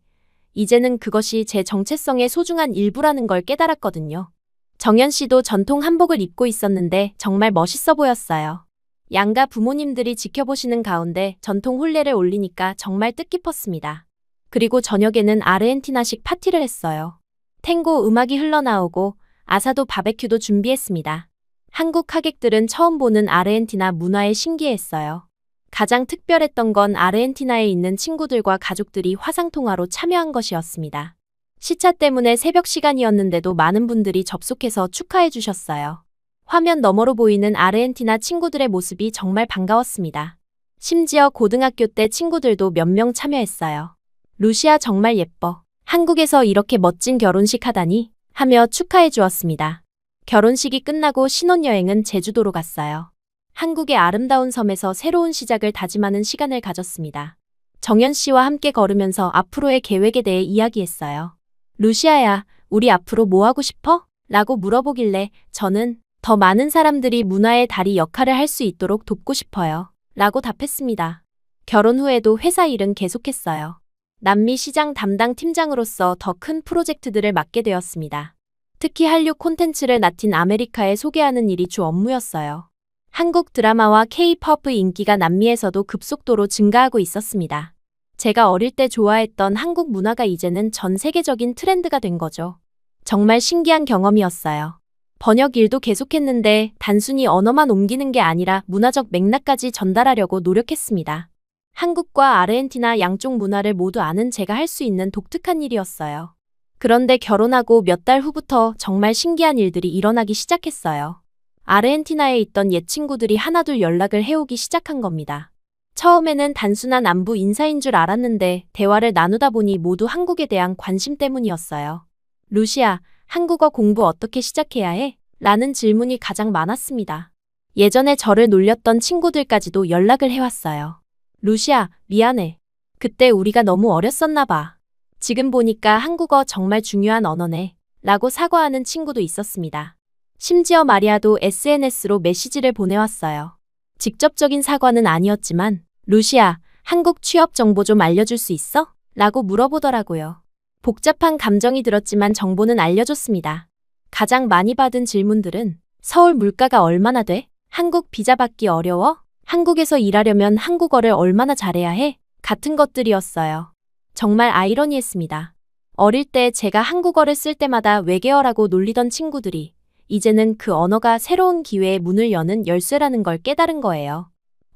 이제는 그것이 제 정체성의 소중한 일부라는 걸 깨달았거든요. 정연 씨도 전통 한복을 입고 있었는데 정말 멋있어 보였어요. 양가 부모님들이 지켜보시는 가운데 전통 혼례를 올리니까 정말 뜻깊었습니다. 그리고 저녁에는 아르헨티나식 파티를 했어요. 탱고 음악이 흘러나오고 아사도 바베큐도 준비했습니다. 한국 하객들은 처음 보는 아르헨티나 문화에 신기했어요. 가장 특별했던 건 아르헨티나에 있는 친구들과 가족들이 화상통화로 참여한 것이었습니다. 시차 때문에 새벽 시간이었는데도 많은 분들이 접속해서 축하해 주셨어요. 화면 너머로 보이는 아르헨티나 친구들의 모습이 정말 반가웠습니다. 심지어 고등학교 때 친구들도 몇 명 참여했어요. 루시아 정말 예뻐. 한국에서 이렇게 멋진 결혼식 하다니 하며 축하해 주었습니다. 결혼식이 끝나고 신혼여행은 제주도로 갔어요. 한국의 아름다운 섬에서 새로운 시작을 다짐하는 시간을 가졌습니다. 정연 씨와 함께 걸으면서 앞으로의 계획에 대해 이야기했어요. 루시아야, 우리 앞으로 뭐 하고 싶어? 라고 물어보길래 저는 더 많은 사람들이 문화의 다리 역할을 할 수 있도록 돕고 싶어요. 라고 답했습니다. 결혼 후에도 회사 일은 계속했어요. 남미 시장 담당 팀장으로서 더 큰 프로젝트들을 맡게 되었습니다. 특히 한류 콘텐츠를 라틴 아메리카에 소개하는 일이 주 업무였어요. 한국 드라마와 K-팝의 인기가 남미에서도 급속도로 증가하고 있었습니다. 제가 어릴 때 좋아했던 한국 문화가 이제는 전 세계적인 트렌드가 된 거죠. 정말 신기한 경험이었어요. 번역 일도 계속했는데 단순히 언어만 옮기는 게 아니라 문화적 맥락까지 전달하려고 노력했습니다. 한국과 아르헨티나 양쪽 문화를 모두 아는 제가 할 수 있는 독특한 일이었어요. 그런데 결혼하고 몇 달 후부터 정말 신기한 일들이 일어나기 시작했어요. 아르헨티나에 있던 옛 친구들이 하나둘 연락을 해오기 시작한 겁니다. 처음에는 단순한 안부 인사인 줄 알았는데 대화를 나누다 보니 모두 한국에 대한 관심 때문이었어요. 루시아, 한국어 공부 어떻게 시작해야 해? 라는 질문이 가장 많았습니다. 예전에 저를 놀렸던 친구들까지도 연락을 해왔어요. 루시아, 미안해. 그때 우리가 너무 어렸었나 봐. 지금 보니까 한국어 정말 중요한 언어네. 라고 사과하는 친구도 있었습니다. 심지어 마리아도 SNS로 메시지를 보내왔어요. 직접적인 사과는 아니었지만 루시아, 한국 취업 정보 좀 알려줄 수 있어? 라고 물어보더라고요. 복잡한 감정이 들었지만 정보는 알려줬습니다. 가장 많이 받은 질문들은 서울 물가가 얼마나 돼? 한국 비자 받기 어려워? 한국에서 일하려면 한국어를 얼마나 잘해야 해? 같은 것들이었어요. 정말 아이러니했습니다. 어릴 때 제가 한국어를 쓸 때마다 외계어라고 놀리던 친구들이 이제는 그 언어가 새로운 기회의 문을 여는 열쇠라는 걸 깨달은 거예요.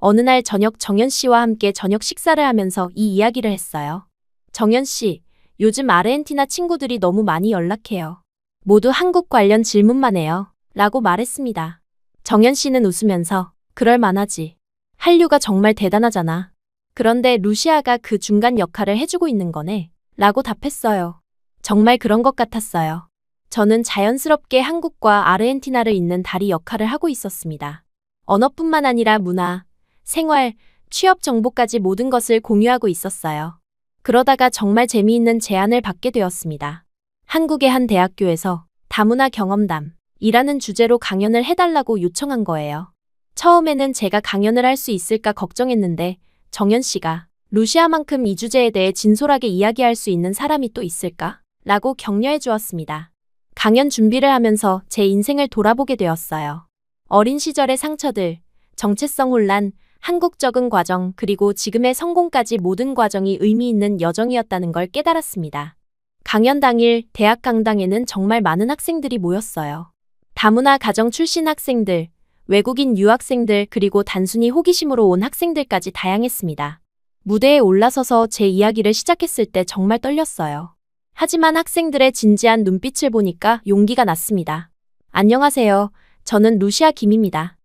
어느 날 저녁 정연 씨와 함께 저녁 식사를 하면서 이 이야기를 했어요. 정연 씨, 요즘 아르헨티나 친구들이 너무 많이 연락해요. 모두 한국 관련 질문만 해요. 라고 말했습니다. 정연 씨는 웃으면서 그럴 만하지. 한류가 정말 대단하잖아. 그런데 루시아가 그 중간 역할을 해주고 있는 거네. 라고 답했어요. 정말 그런 것 같았어요. 저는 자연스럽게 한국과 아르헨티나를 잇는 다리 역할을 하고 있었습니다. 언어뿐만 아니라 문화, 생활, 취업 정보까지 모든 것을 공유하고 있었어요. 그러다가 정말 재미있는 제안을 받게 되었습니다. 한국의 한 대학교에서 다문화 경험담이라는 주제로 강연을 해달라고 요청한 거예요. 처음에는 제가 강연을 할 수 있을까 걱정했는데 정연 씨가 루시아만큼 이 주제에 대해 진솔하게 이야기할 수 있는 사람이 또 있을까? 라고 격려해 주었습니다. 강연 준비를 하면서 제 인생을 돌아보게 되었어요. 어린 시절의 상처들, 정체성 혼란, 한국 적응 과정, 그리고 지금의 성공까지 모든 과정이 의미 있는 여정이었다는 걸 깨달았습니다. 강연 당일 대학 강당에는 정말 많은 학생들이 모였어요. 다문화 가정 출신 학생들, 외국인 유학생들, 그리고 단순히 호기심으로 온 학생들까지 다양했습니다. 무대에 올라서서 제 이야기를 시작했을 때 정말 떨렸어요. 하지만 학생들의 진지한 눈빛을 보니까 용기가 났습니다. 안녕하세요. 저는 루시아 김입니다.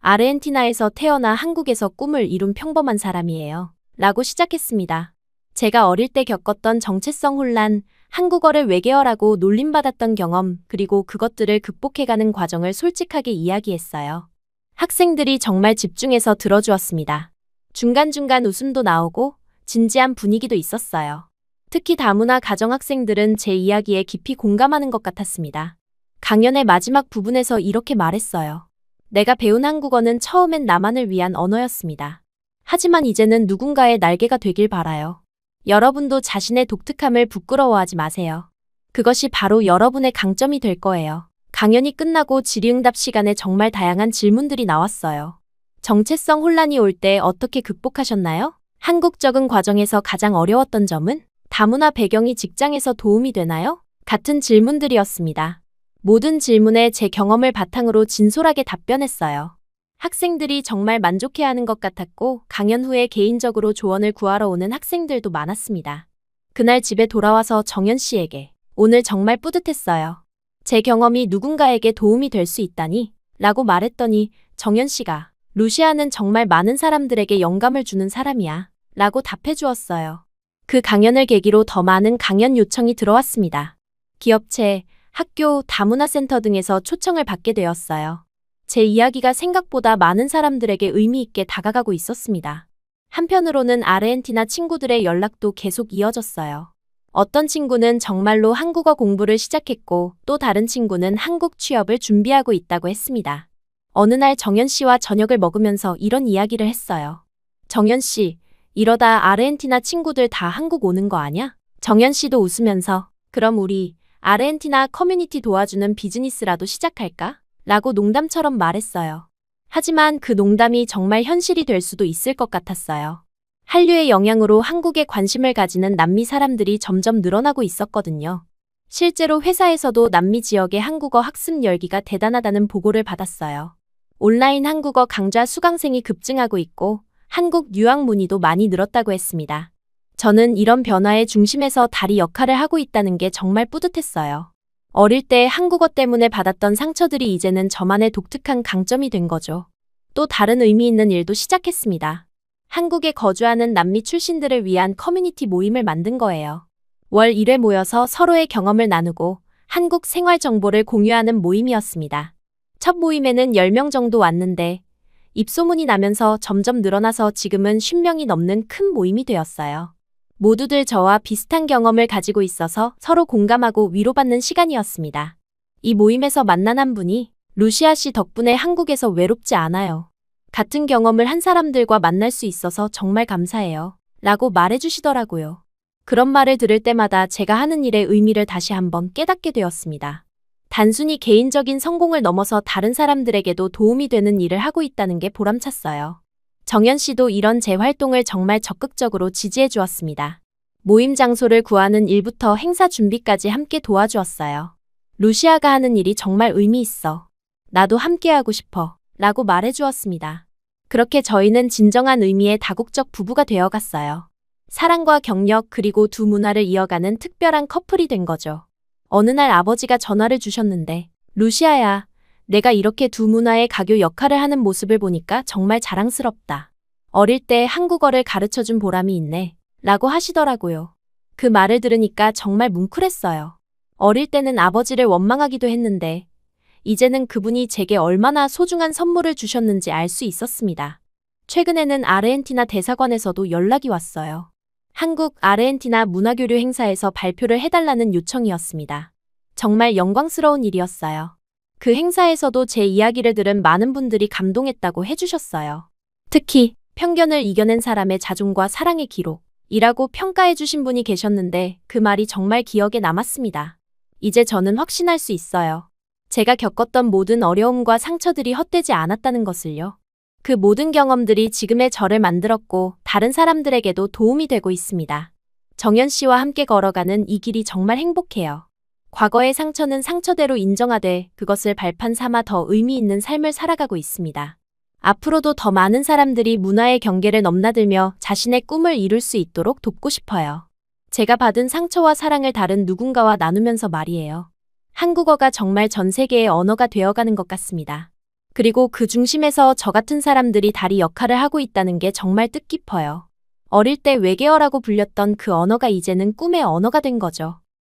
아르헨티나에서 태어나 한국에서 꿈을 이룬 평범한 사람이에요. 라고 시작했습니다. 제가 어릴 때 겪었던 정체성 혼란, 한국어를 외계어라고 놀림받았던 경험, 그리고 그것들을 극복해가는 과정을 솔직하게 이야기했어요. 학생들이 정말 집중해서 들어주었습니다. 중간중간 웃음도 나오고 진지한 분위기도 있었어요. 특히 다문화 가정 학생들은 제 이야기에 깊이 공감하는 것 같았습니다. 강연의 마지막 부분에서 이렇게 말했어요. 내가 배운 한국어는 처음엔 나만을 위한 언어였습니다. 하지만 이제는 누군가의 날개가 되길 바라요. 여러분도 자신의 독특함을 부끄러워하지 마세요. 그것이 바로 여러분의 강점이 될 거예요. 강연이 끝나고 질의응답 시간에 정말 다양한 질문들이 나왔어요. 정체성 혼란이 올 때 어떻게 극복하셨나요? 한국 적응 과정에서 가장 어려웠던 점은? 다문화 배경이 직장에서 도움이 되나요? 같은 질문들이었습니다. 모든 질문에 제 경험을 바탕으로 진솔하게 답변했어요. 학생들이 정말 만족해하는 것 같았고 강연 후에 개인적으로 조언을 구하러 오는 학생들도 많았습니다. 그날 집에 돌아와서 정연 씨에게 오늘 정말 뿌듯했어요. 제 경험이 누군가에게 도움이 될 수 있다니 라고 말했더니 정연 씨가 루시아는 정말 많은 사람들에게 영감을 주는 사람이야 라고 답해 주었어요. 그 강연을 계기로 더 많은 강연 요청이 들어왔습니다. 기업체, 학교, 다문화센터 등에서 초청을 받게 되었어요. 제 이야기가 생각보다 많은 사람들에게 의미 있게 다가가고 있었습니다. 한편으로는 아르헨티나 친구들의 연락도 계속 이어졌어요. 어떤 친구는 정말로 한국어 공부를 시작했고 또 다른 친구는 한국 취업을 준비하고 있다고 했습니다. 어느 날 정연 씨와 저녁을 먹으면서 이런 이야기를 했어요. 정연 씨, 이러다 아르헨티나 친구들 다 한국 오는 거 아냐? 정연 씨도 웃으면서 그럼 우리 아르헨티나 커뮤니티 도와주는 비즈니스라도 시작할까? 라고 농담처럼 말했어요. 하지만 그 농담이 정말 현실이 될 수도 있을 것 같았어요. 한류의 영향으로 한국에 관심을 가지는 남미 사람들이 점점 늘어나고 있었거든요. 실제로 회사에서도 남미 지역의 한국어 학습 열기가 대단하다는 보고를 받았어요. 온라인 한국어 강좌 수강생이 급증하고 있고 한국 유학 문의도 많이 늘었다고 했습니다. 저는 이런 변화의 중심에서 다리 역할을 하고 있다는 게 정말 뿌듯했어요. 어릴 때 한국어 때문에 받았던 상처들이 이제는 저만의 독특한 강점이 된 거죠. 또 다른 의미 있는 일도 시작했습니다. 한국에 거주하는 남미 출신들을 위한 커뮤니티 모임을 만든 거예요. 월 1회 모여서 서로의 경험을 나누고 한국 생활 정보를 공유하는 모임이었습니다. 첫 모임에는 10명 정도 왔는데 입소문이 나면서 점점 늘어나서 지금은 10명이 넘는 큰 모임이 되었어요. 모두들 저와 비슷한 경험을 가지고 있어서 서로 공감하고 위로받는 시간이었습니다. 이 모임에서 만난 한 분이 루시아 씨 덕분에 한국에서 외롭지 않아요. 같은 경험을 한 사람들과 만날 수 있어서 정말 감사해요. 라고 말해주시더라고요. 그런 말을 들을 때마다 제가 하는 일의 의미를 다시 한번 깨닫게 되었습니다. 단순히 개인적인 성공을 넘어서 다른 사람들에게도 도움이 되는 일을 하고 있다는 게 보람찼어요. 정연 씨도 이런 제 활동을 정말 적극적으로 지지해 주었습니다. 모임 장소를 구하는 일부터 행사 준비까지 함께 도와주었어요. 루시아가 하는 일이 정말 의미 있어. 나도 함께하고 싶어. 라고 말해 주었습니다. 그렇게 저희는 진정한 의미의 다국적 부부가 되어갔어요. 사랑과 경력 그리고 두 문화를 이어가는 특별한 커플이 된 거죠. 어느 날 아버지가 전화를 주셨는데, 루시아야, 내가 이렇게 두 문화의 가교 역할을 하는 모습을 보니까 정말 자랑스럽다. 어릴 때 한국어를 가르쳐준 보람이 있네. 라고 하시더라고요. 그 말을 들으니까 정말 뭉클했어요. 어릴 때는 아버지를 원망하기도 했는데, 이제는 그분이 제게 얼마나 소중한 선물을 주셨는지 알 수 있었습니다. 최근에는 아르헨티나 대사관에서도 연락이 왔어요. 한국 아르헨티나 문화교류 행사에서 발표를 해달라는 요청이었습니다. 정말 영광스러운 일이었어요. 그 행사에서도 제 이야기를 들은 많은 분들이 감동했다고 해주셨어요. 특히 편견을 이겨낸 사람의 자존과 사랑의 기록이라고 평가해주신 분이 계셨는데 그 말이 정말 기억에 남았습니다. 이제 저는 확신할 수 있어요. 제가 겪었던 모든 어려움과 상처들이 헛되지 않았다는 것을요. 그 모든 경험들이 지금의 저를 만들었고 다른 사람들에게도 도움이 되고 있습니다. 정연 씨와 함께 걸어가는 이 길이 정말 행복해요. 과거의 상처는 상처대로 인정하되 그것을 발판 삼아 더 의미 있는 삶을 살아가고 있습니다. 앞으로도 더 많은 사람들이 문화의 경계를 넘나들며 자신의 꿈을 이룰 수 있도록 돕고 싶어요. 제가 받은 상처와 사랑을 다른 누군가와 나누면서 말이에요. 한국어가 정말 전 세계의 언어가 되어가는 것 같습니다. 그리고 그 중심에서 저 같은 사람들이 다리 역할을 하고 있다는 게 정말 뜻깊어요. 어릴 때 외계어라고 불렸던 그 언어가 이제는 꿈의 언어가 된 거죠.